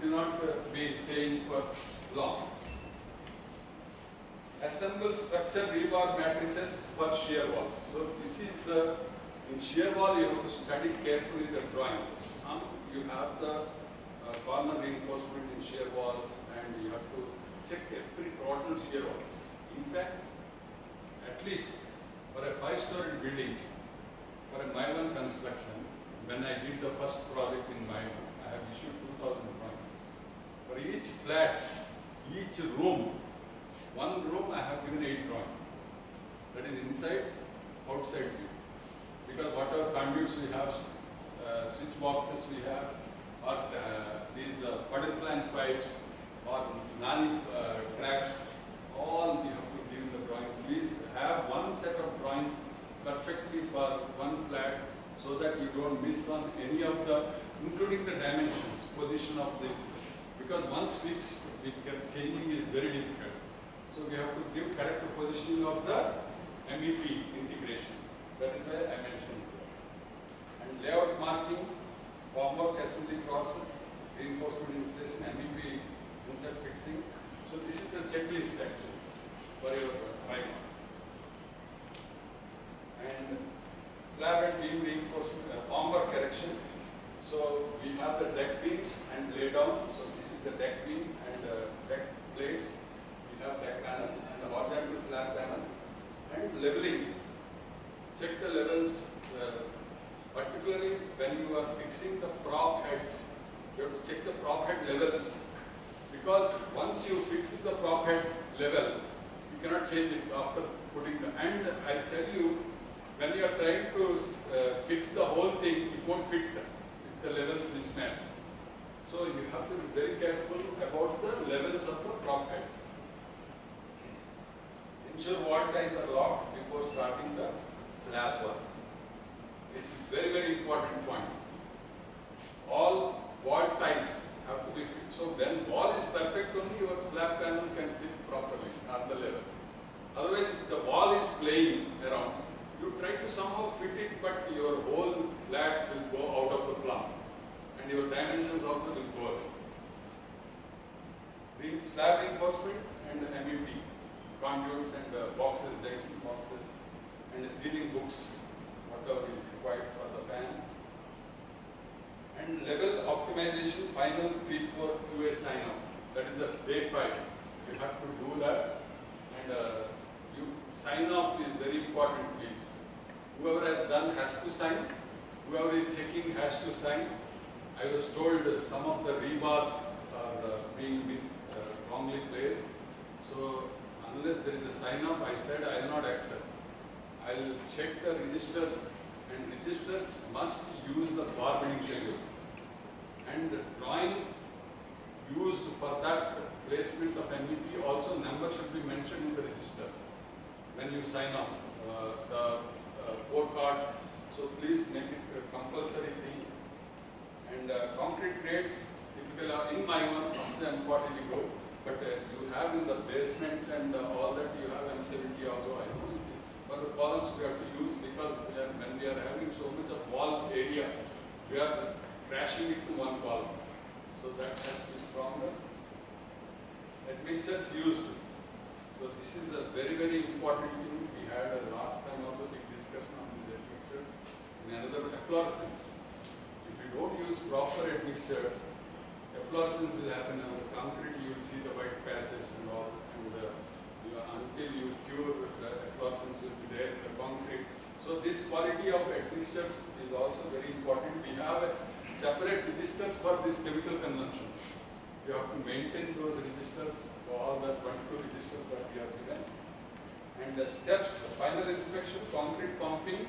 will not be staying for long. Assemble structure rebar matrices for shear walls. So this is the, in shear wall you have to study carefully the drawings. Some you have the corner reinforcement in shear walls, and you have to check every total shear wall. In fact, at least for a 5-story building, for a MIVAN construction, when I did the first project in MIVAN, I have issued 2,000 drawings. For each flat, each room, one room I have given 8 drawings. That is inside, outside tube. Because whatever conduits we have, switch boxes we have, or these puddle flange pipes, or nani traps, all we have to give in the drawing. Please have one set of drawings perfectly for one flat, so that you don't miss on any of the, including the dimensions, position of this. Because once fixed, changing is very difficult. So we have to give correct positioning of the MEP integration. That is why I mentioned here. And layout marking, formwork assembly process, reinforcement installation, MEP insert fixing. So this is the checklist actually for your primer. And slab and beam reinforcement, formwork correction. So we have the deck beams and lay down. So this is the deck beam and deck plates. We have deck panels and the horizontal slab panels. And leveling. Check the levels, particularly when you are fixing the prop heads. You have to check the prop head levels. Because once you fix the prop head level, you cannot change it after putting the, and I tell you, when you are trying to fix the whole thing, it won't fit if the levels mismatch. So you have to be very careful about the levels of the prop heads. Ensure wall ties are locked before starting the slab work. This is very, very important point. All wall ties have to be fixed. So when wall is perfect, only your slab panel can sit properly on the level. Otherwise, if the wall is playing around, you try to somehow fit it, but your whole flat will go out of the plumb. And your dimensions also will go away. Slab reinforcement and MEP, conduits and boxes, junction boxes, and the ceiling hooks, whatever is required for the fans. And level optimization, final pre-pour QA sign-off. That is the day 5. You have to do that. And you sign off is very important, please. Whoever has done has to sign. Whoever is checking has to sign. I was told some of the rebars are being wrongly placed. So unless there is a sign-off, I said I will not accept. I will check the registers, and registers must use the bar bending schedule. And the drawing used for that placement of MEP, also number should be mentioned in the register when you sign off the port cards. So please make it a compulsory thing. And concrete crates, typically are in MIVAN, from the M40 we go, but you have in the basements and all that, you have M70 also, I know. For the columns we have to use, because when we are having so much of wall area, we are crashing it to one column. So that has to be stronger. Admixtures used. So this is a very, very important thing. We had a last time also big discussion on this admixture. In another, efflorescence. If you don't use proper admixtures, efflorescence will happen on the concrete. You will see the white patches and all, and until you cure, the efflorescence will be there in the concrete. So this quality of admixtures is also very important. We have separate registers for this chemical consumption. You have to maintain those registers, all the 22 registers that we have given. And the steps, the final inspection, concrete pumping,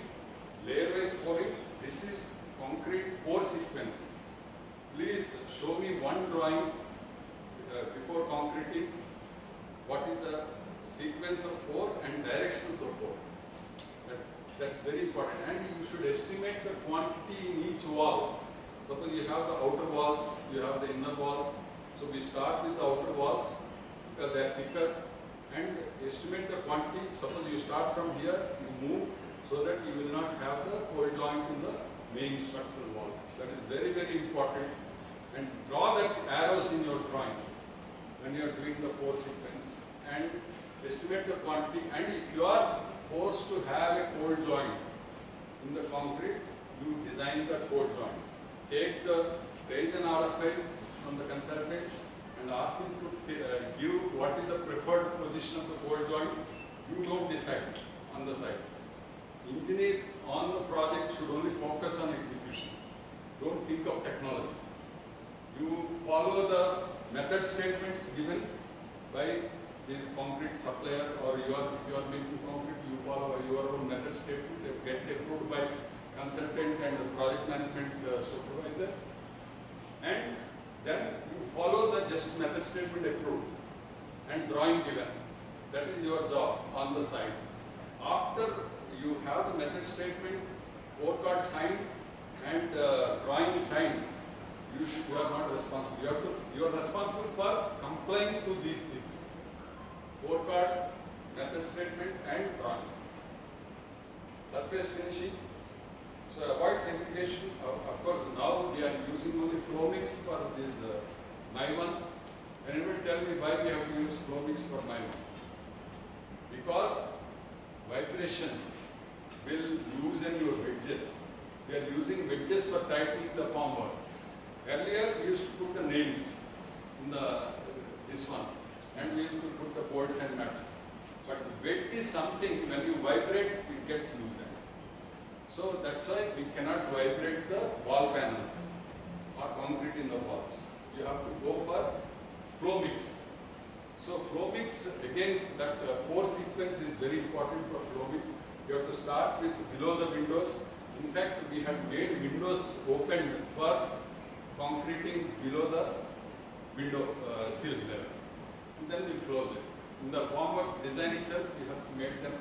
layer-wise pouring. This is concrete pour sequence. Please show me one drawing before concreting. What is the sequence of pour and direction of the pour? That's very important. And you should estimate the quantity in each wall. Suppose you have the outer walls, you have the inner walls. So we start with the outer walls because they are thicker, and estimate the quantity. Suppose you start from here, you move so that you will not have the cold joint in the main structural wall. That is very, very important. And draw that arrows in your drawing when you are doing the pour sequence, and estimate the quantity. And if you are forced to have a cold joint in the concrete, you design the cold joint. Raise an RFI from the consultant and ask him to give what is the preferred position of the cold joint. You don't decide on the side. Engineers on the project should only focus on execution. Don't think of technology. You follow the method statements given by this concrete supplier, or if you are making concrete, you follow your own method statement, get approved by consultant and project management supervisor, and then you follow the just method statement approved and drawing given. That is your job on the side. After you have the method statement, scorecard signed and drawing signed, you are not responsible. You are responsible for complying to these things: scorecard, method statement, and drawing. Surface finishing. So avoid segregation. Of course, now we are using only flow mix for this MIVAN. Anybody tell me why we have to use flow mix for MIVAN? Because vibration will loosen your wedges. We are using wedges for tightening the formwork. Earlier, we used to put the nails in this one, and we used to put the bolts and nuts. But wedge is something, when you vibrate, it gets loosened. So that's why we cannot vibrate the wall panels or concrete in the walls. You have to go for flow mix. So flow mix, again, that pour sequence is very important for flow mix. You have to start with below the windows. In fact, we had made windows open for concreting below the window sill level. And then we close it. In the formwork design itself, we have made them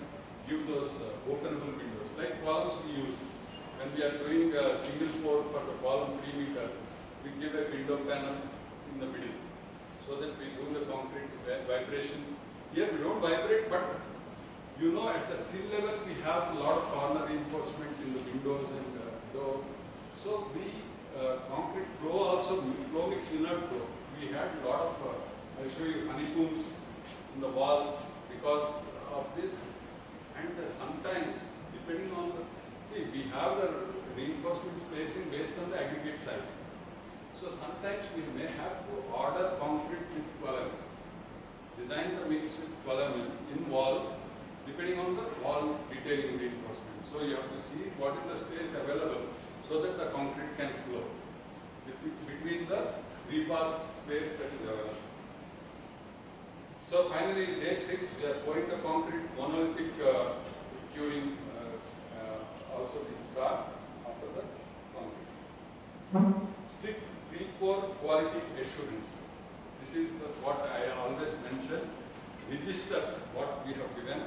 give those openable windows. Like columns we use. When we are doing a single pour for the column 3 meter, we give a window panel in the middle, so that we do the concrete vibration. Here we don't vibrate, but you know, at the sill level we have a lot of corner reinforcement in the windows and door. So we concrete flow also, flow mix inert flow. We had a lot of, I'll show you, honeycombs in the walls because of this. And sometimes, depending on the, see, we have the reinforcement spacing based on the aggregate size. So sometimes we may have to order concrete with column, design the mix with column in walls, depending on the wall detailing reinforcement. So you have to see what is the space available so that the concrete can flow between the rebar space that is available. So finally, day 6, we are pouring the concrete, monolithic curing also will start after the concrete. Strict pre-pour quality assurance. This is what I always mention. Registers, what we have given,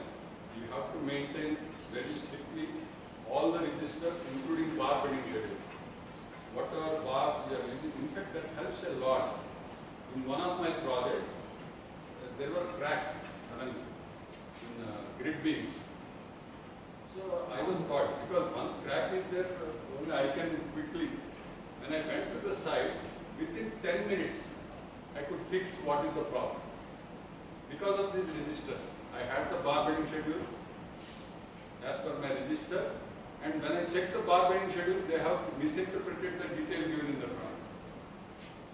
you have to maintain very strictly all the registers, including bar bedding schedule. Whatever bars we are using, in fact, that helps a lot. In one of my projects, there were cracks suddenly in grid beams. So I was caught because once crack is there, only I can quickly. When I went to the site, within 10 minutes, I could fix what is the problem. Because of these registers, I had the bar bedding schedule as per my register, and when I checked the bar bedding schedule, they have misinterpreted the detail given in the drawing.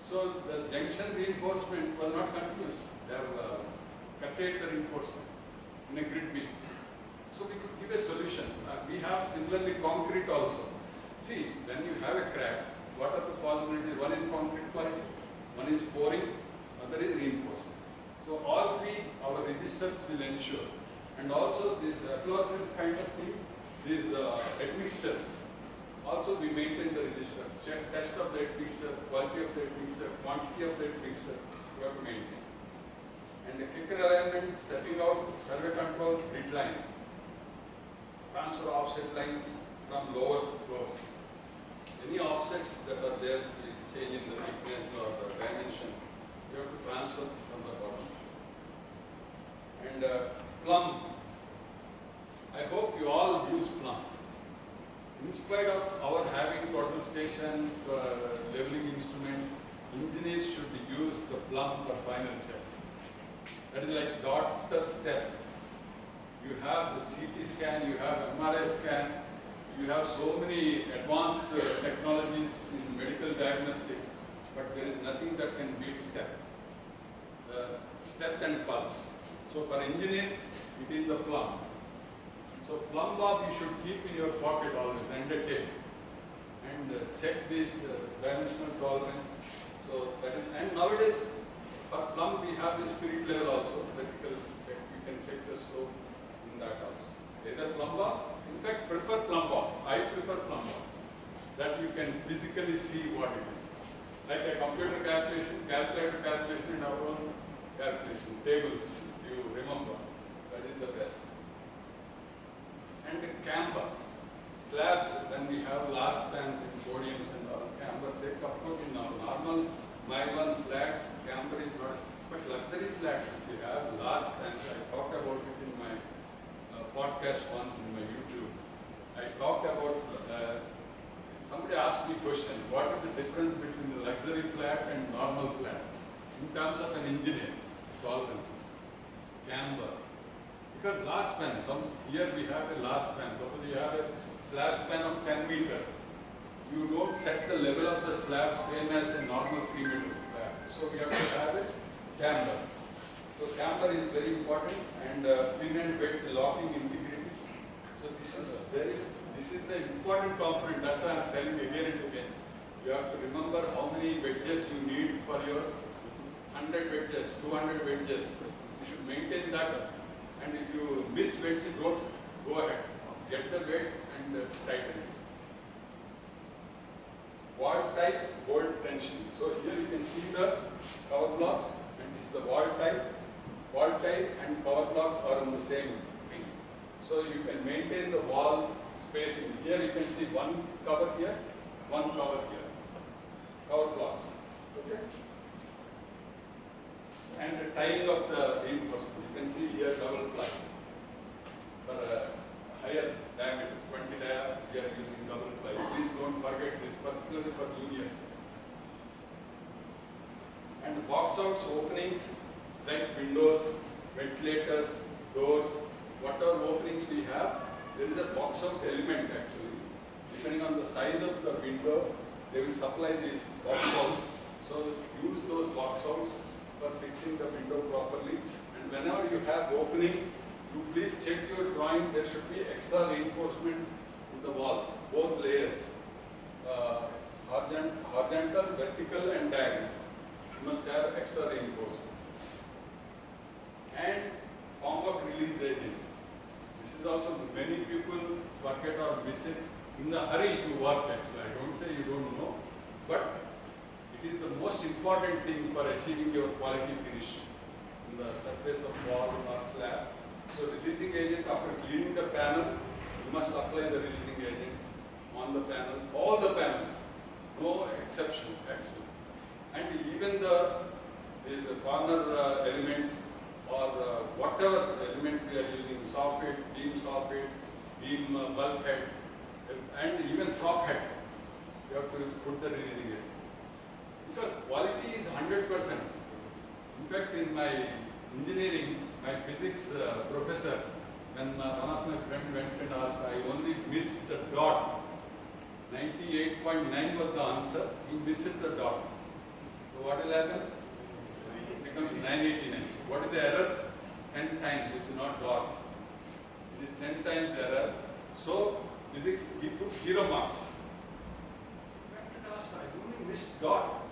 So the junction reinforcement was not continuous. They have curtailed the reinforcement in a grid beam. So we could give a solution. We have similarly concrete also. See, when you have a crack, what are the possibilities? One is concrete quality, one is pouring, other is reinforcement. So all three our registers will ensure. And also this fluorescence kind of thing, these admixtures, also we maintain the register. Check test of the admixture, quality of the admixture, quantity of the admixture, you have to maintain. And the kicker alignment, setting out survey controls, grid lines, transfer offset lines from lower floors. Any offsets that are there, change in the thickness or the dimension, you have to transfer from the bottom. And plumb. I hope you all use plumb. In spite of our having total station, leveling instrument, engineers should use the plumb for final check. That is like doctor step. You have the CT scan, you have MRI scan, you have so many advanced technologies in medical diagnostic, but there is nothing that can beat step. The step and pulse. So for engineer, it is the plumb. So plumb bob you should keep in your pocket always, and a tape, and check this dimensional tolerance. So that is, and nowadays for plumb we have the spirit level also, vertical Either plumb box, in fact prefer plumb box. I prefer plumb box. That you can physically see what it is. Like a computer calculation, calculator calculation and our own calculation, tables, if you remember, that is the best. And the camber, slabs, when we have large spans in podiums and all, camber check, of course in our normal MIVAN flats, camber is not, but luxury flats, if you have large spans, I talked about it in my podcast once in my YouTube. I talked about, somebody asked me a question, what is the difference between the luxury flat and normal flat? In terms of an engineer, tolerances, camber. Because large span, here we have a large span, suppose you have a slab span of 10 meters. You don't set the level of the slab same as a normal 3 meter slab. So we have to have a camber. So camber is very important, and pin and wedge locking integrity. So this is the important component. That's why I'm telling you again and again. You have to remember how many wedges you need for your 100 wedges, 200 wedges. You should maintain that. And if you miss wedge, don't go ahead. Get the wedge and tighten it. Wall type, bolt tension. So here you can see the cover blocks, and this is the wall type. Wall type and cover block are on the same thing. So you can maintain the wall spacing. Here you can see one cover here, one cover here. Cover blocks. Okay? And the tying of the reinforcement. You can see here double ply. For a higher diameter, 20 dia, we are using double ply. Please don't forget this, particularly for juniors. And box outs, openings, like windows, ventilators, doors, whatever openings we have, there is a box out element actually. Depending on the size of the window, they will supply these box outs. So use those box outs for fixing the window properly. And whenever you have opening, you please check your drawing. There should be extra reinforcement in the walls, both layers, horizontal, vertical, and diagonal. You must have extra reinforcement. And formwork release agent. This is also many people forget or miss it in the hurry to work actually. I don't say you don't know, but it is the most important thing for achieving your quality finish in the surface of wall or slab. So releasing agent, after cleaning the panel, you must apply the releasing agent on the panel, all the panels, no exception actually. And even these corner elements or whatever element we are using, soffit, beam bulk heads, and even prop head, you have to put the releasing agent. Because quality is 100%. In fact, in my engineering, my physics professor, when one of my friends went and asked, I only missed the dot. 98.9 was the answer, he missed the dot. So what will happen? It becomes 989. What is the error? 10 times, it is not dot. It is 10 times error. So physics, he took 0 marks. He went and asked, I only missed dot.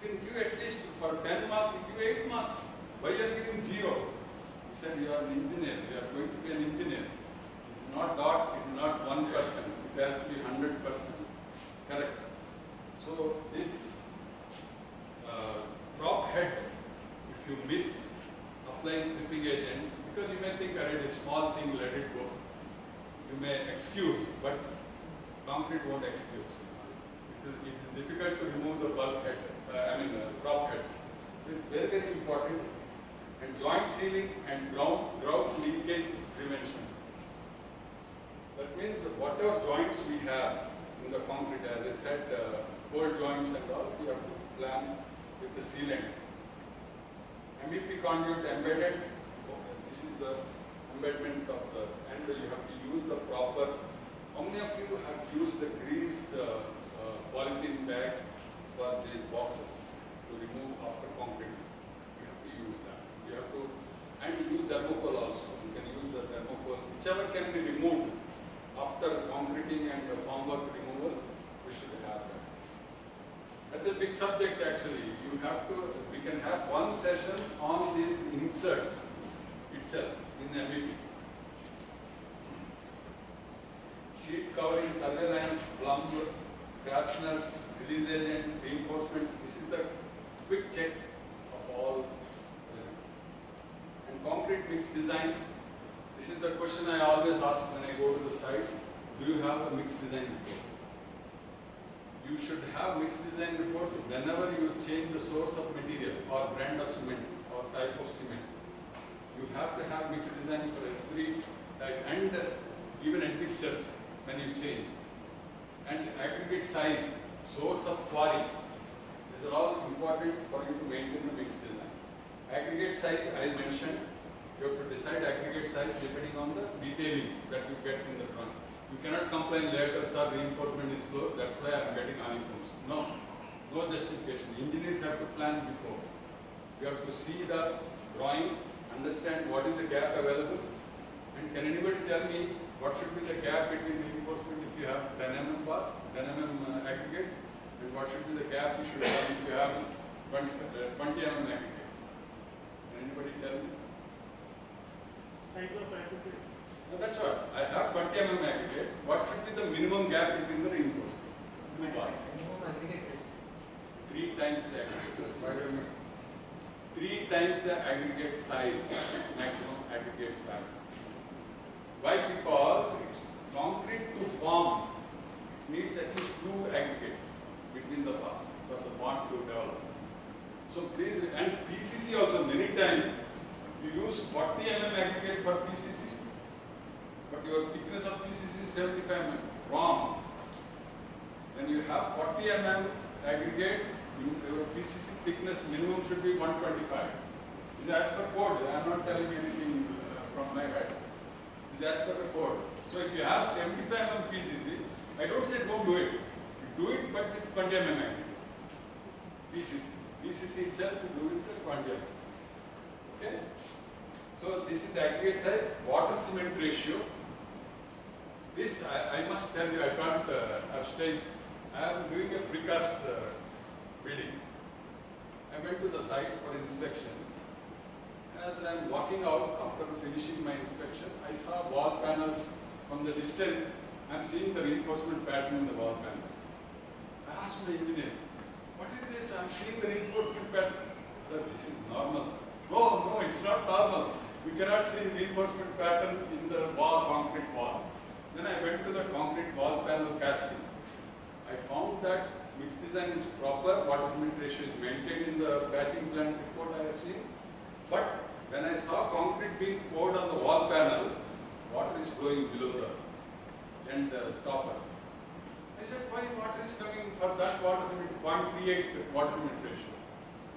You can give at least for 10 marks, you give 8 marks. Why you are giving 0? He said, you are an engineer, you are going to be an engineer. It is not dot, it is not 1%, it has to be 100%. Correct. So this prop head, if you miss applying stripping agent, because you may think, it is a small thing, let it go. You may excuse, but concrete won't excuse. It is difficult to remove the bulk head, prop head. So it's very, very important. And joint sealing and ground leakage prevention. That means whatever joints we have in the concrete, as I said, cold joints and all, we have to plan with the sealant. MEP conduit embedded, this is the embedment of the, and you have to use the proper. How many of you have used the greased polythene bags for these boxes to remove after concrete? You have to use that. You have to, and use thermocol also. You can use the thermocol, whichever can be removed after concreting and the formwork removal. We should have that. That's a big subject actually. You have to. We can have one session on these inserts itself in MEP. sheet covering, surveillance, plumb, fasteners, release agent, reinforcement. This is the quick check of all. And concrete mix design. This is the question I always ask when I go to the site. Do you have a mix design report? You should have mix design report whenever you change the source of material or brand of cement or type of cement. You have to have mix design for every type and even admixtures when you change. And aggregate size, source of quarry. These are all important for you to maintain the mix design. Aggregate size, I mentioned, you have to decide aggregate size depending on the detailing that you get in the front. You cannot complain later, sir, reinforcement is closed, that's why I am getting honeycombs. No, no justification. Engineers have to plan before. You have to see the drawings, understand what is the gap available, and can anybody tell me what should be the gap between reinforcement if you have 10 mm bars, 10 mm aggregate, and what should be the gap you should have if you have 20 mm aggregate? Can anybody tell me? Size of aggregate. No, that's what. I have 20 mm aggregate. What should be the minimum gap between the reinforcement? 2 bar. Minimum aggregate. 3 times the aggregate size. 3 times the aggregate size, maximum aggregate size. Why? Because concrete to form needs at least 2 aggregates between the bars for the bond to develop. So please, and PCC also many times you use 40 mm aggregate for PCC, but your thickness of PCC is 75 mm. Wrong. When you have 40 mm aggregate, your PCC thickness minimum should be 125. This is as per code. I am not telling anything from my head. This is as per the code. So if you have 75 mm PCC, I don't say don't do it. You do it, but with 20 mm aggregate. PCC. PCC itself, you do it with 20 mm. Okay? So this is the aggregate size, water cement ratio. This I must tell you, I can't abstain. I am doing a precast building. I went to the site for inspection. As I am walking out after finishing my inspection, I saw wall panels from the distance. I am seeing the reinforcement pattern in the wall panels. I asked my engineer, what is this? I am seeing the reinforcement pattern. Sir, this is normal, sir. No, it's not normal. You cannot see reinforcement pattern in the concrete wall. Then I went to the concrete wall panel casting. I found that mix design is proper, water cement ratio is maintained in the batching plant report I have seen. But when I saw concrete being poured on the wall panel, water is flowing below the end stopper. I said, why water is coming for that water cement, 0.38 water cement ratio?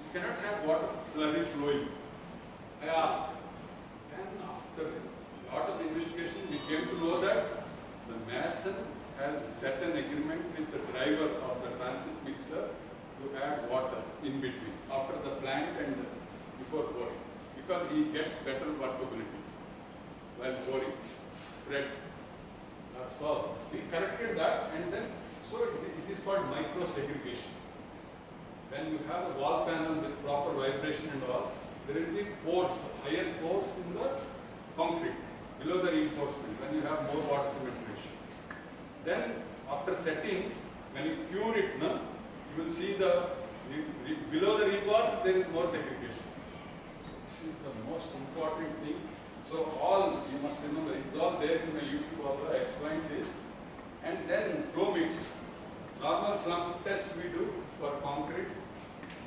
You cannot have water slurry flowing. I asked. And after a lot of investigation, we came to know that the mason has set an agreement with the driver of the transit mixer to add water in between, after the plant and before pouring, because he gets better workability while pouring, spread. So we corrected that, and then, so it is called micro segregation. When you have a wall panel with proper vibration and all, there will be pores, higher pores in the concrete, below the reinforcement, when you have more water cement ratio. Then, after setting, when you cure it, you will see below the rebar, there is more segregation. This is the most important thing. So, all, you must remember, it's all there in my YouTube also, I explained this. And then, flow mix. Normal slump test we do for concrete.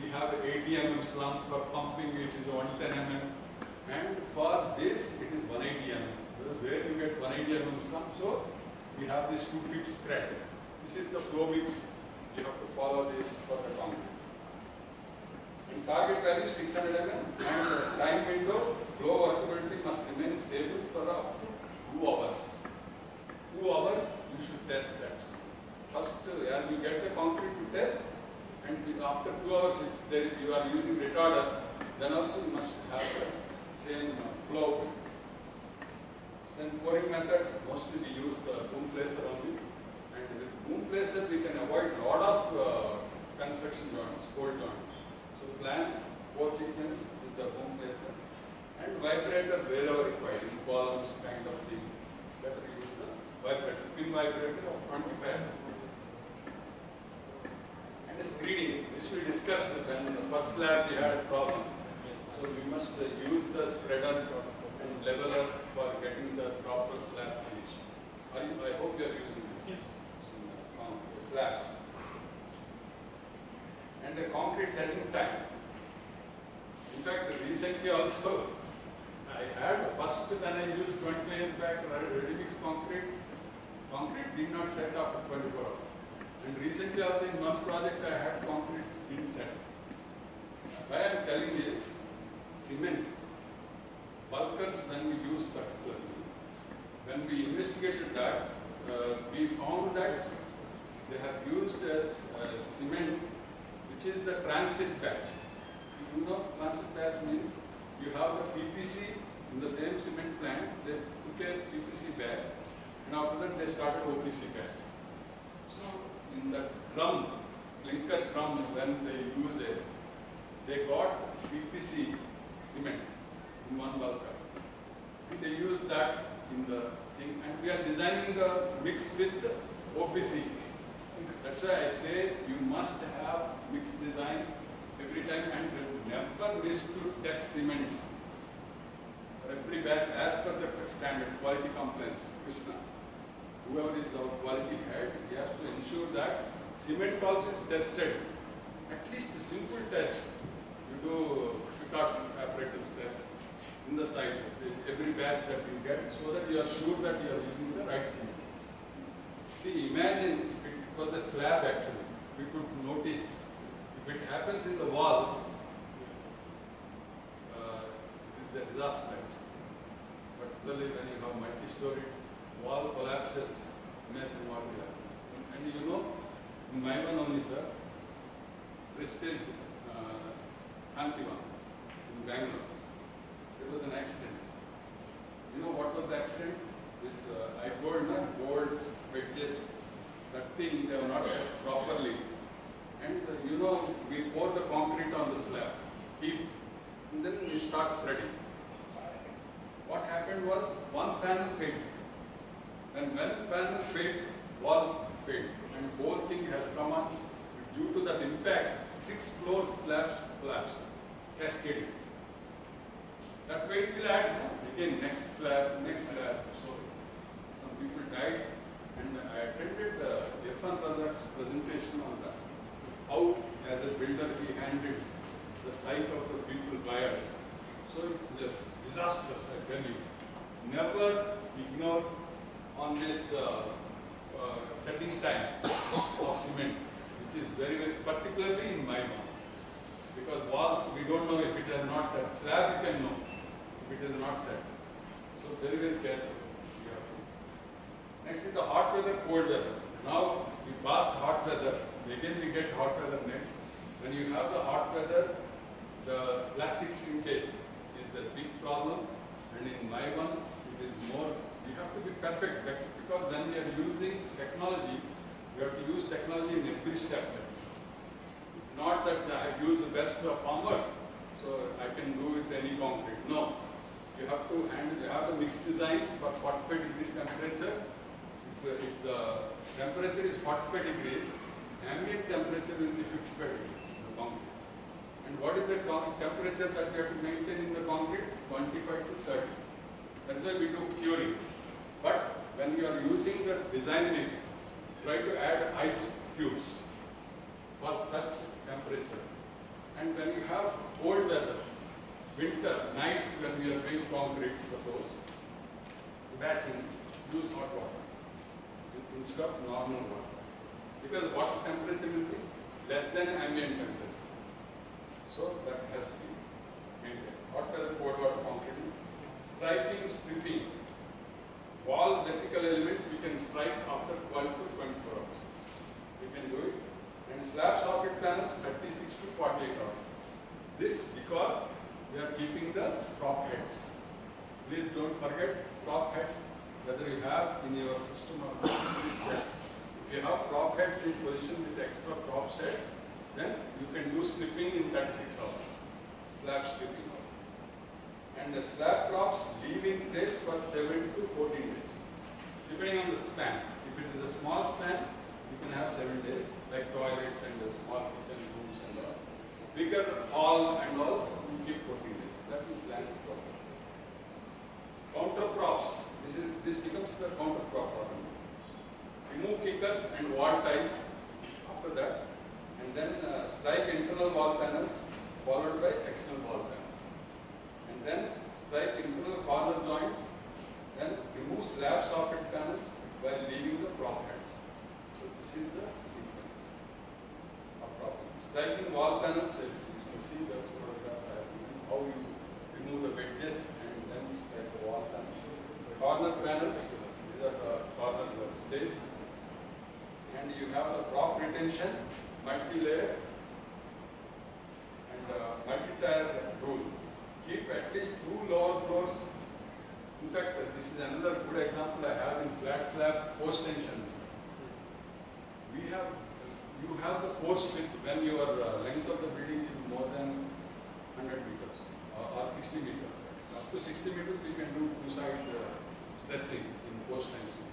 We have 80 mm slump for pumping, which is 110 mm. And for this, it is 180 mm. Because where you get 180 mm slump, so we have this 2 feet spread. This is the flow mix. You have to follow this for the concrete. And target value 600 mm, and the time window, flow workability must remain stable for up to 2 hours. 2 hours, you should test that. First, as you get the concrete to test, and after 2 hours, if you are using retarder, then also you must have the same flow. Then pouring method, mostly we use the boom placer only. And with boom placer, we can avoid a lot of construction joints, cold joints. So plan pour sequence with the boom placer and vibrator wherever required, in columns kind of thing. Better use the vibrator, pin vibrator of 25 mm. And screening, this we discussed when in the first lab we had a problem. So we must use the spreader and leveler for getting the proper slab finish. I hope you are using this. Yes. The slabs. And the concrete setting time. In fact, recently also, I had first when I used 20 years back ready-mix concrete. Concrete did not set after 24 hours. And recently also in one project I had concrete didn't set. Why I am telling this, cement, bulkers when we use particularly, when we investigated that, we found that they have used cement which is the transit batch. You know, transit batch means you have the PPC in the same cement plant, they took a PPC batch and after that they started OPC batch. So in the drum, clinker drum, when they use it, they got PPC cement in one bulker. And they use that in the thing, and we are designing the mix with the OPC. That's why I say you must have mix design every time and never miss to test cement for every batch as per the standard quality complaints. Krishna, whoever is our quality head, he has to ensure that cement also is tested. At least a simple test. You do Picard's apparatus test in the site, every batch that you get, so that you are sure that you are using the right cement. See, imagine if it was a slab actually, we could notice. If it happens in the wall, it is a disaster actually. Particularly when you have multi-story wall collapses, imagine what will happen. And you know, in MIVAN only, sir, Prestige Santivan in Bangalore, there was an accident. You know what was the accident? This, I told na, boards, wedges, that thing, they were not set properly. And you know, we pour the concrete on the slab, heap, and then we start spreading. What happened was, one panel failed. And when panel failed, wall failed. And whole thing has come on. Due to that impact, 6 floor slabs collapsed, cascading. That weight will add, no? Again, next slab. So, some people died. And I attended Irfan Razak's presentation on that. How, as a builder, he handled the sight of the people buyers. So it's disastrous, I tell you. Never ignore on this setting time of cement, which is very, very, particularly in MIVAN. Because walls, we don't know if it has not set. Slab, we can know if it is not set. So very, very careful. Next is the hot weather, cold weather. Now we passed hot weather. Again we get hot weather next. When you have the hot weather, the plastic shrinkage is a big problem. And in MIVAN, it is more, we have to be perfect because when we are using technology, we have to use technology in every step. It's not that I have used the best of armor, so I can do it any concrete. No. You have to handle, you have the mix design for 45 degrees temperature. If the temperature is 45 degrees, ambient temperature will be 55 degrees in the concrete. And what is the temperature that we have to maintain in the concrete? 25 to 30. That's why we do curing. But when you are using the design mix, try to add ice cubes for such temperature. And when you have cold weather, winter, night, when we are doing concrete, suppose, batching, use hot water instead of normal water. Because water temperature will be less than ambient temperature. So that has to be maintained. Hot weather, cold water concrete. Striking, stripping. Wall vertical elements we can strike after 12 to 24 hours. We can do it. And slab socket panels 36 to 48 hours. This because we are keeping the prop heads. Please don't forget prop heads, whether you have in your system or not. If you have prop heads in position with extra prop set, then you can do stripping in 36 hours. Slab stripping also. And the slab props leave in place for 7 to 14 days. depending on the span. If it is a small span, you can have 7 days, like toilets and the small kitchen rooms and all. Bigger hall and all, you keep 14 days. That is planned properly. Counter props. This becomes the counter prop problem. Remove kickers and wall ties after that, and then strike internal wall panels followed by external wall panels, and then strike internal corner joints, then remove slab soffit panels while leaving the prop heads. So this is the sequence of problem. Striking wall panels, you can see the photograph I have given, how you remove the wedges and then strike the wall panels. Corner panels, these are the corner stays, and you have the prop retention, multi-layer and multi-tier rule. Keep at least 2 lower floors. In fact, this is another good example I have in flat slab post tensions. You have the post width when your length of the building is more than 100 meters or 60 meters. Up to 60 meters you can do two-side stressing in post tension.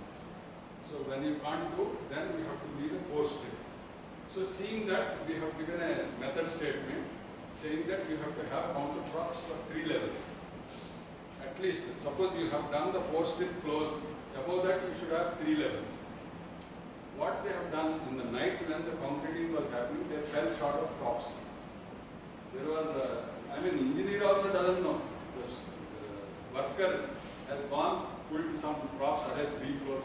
So when you can't do, then we have to leave a post width. So seeing that, we have given a method statement saying that you have to have counter props for 3 levels. At least, suppose you have done the post width close, above that you should have 3 levels. What they have done in the night when the concreting was happening, they fell short of props. There were, engineer also doesn't know. The worker has gone, pulled some props, added 3 floors.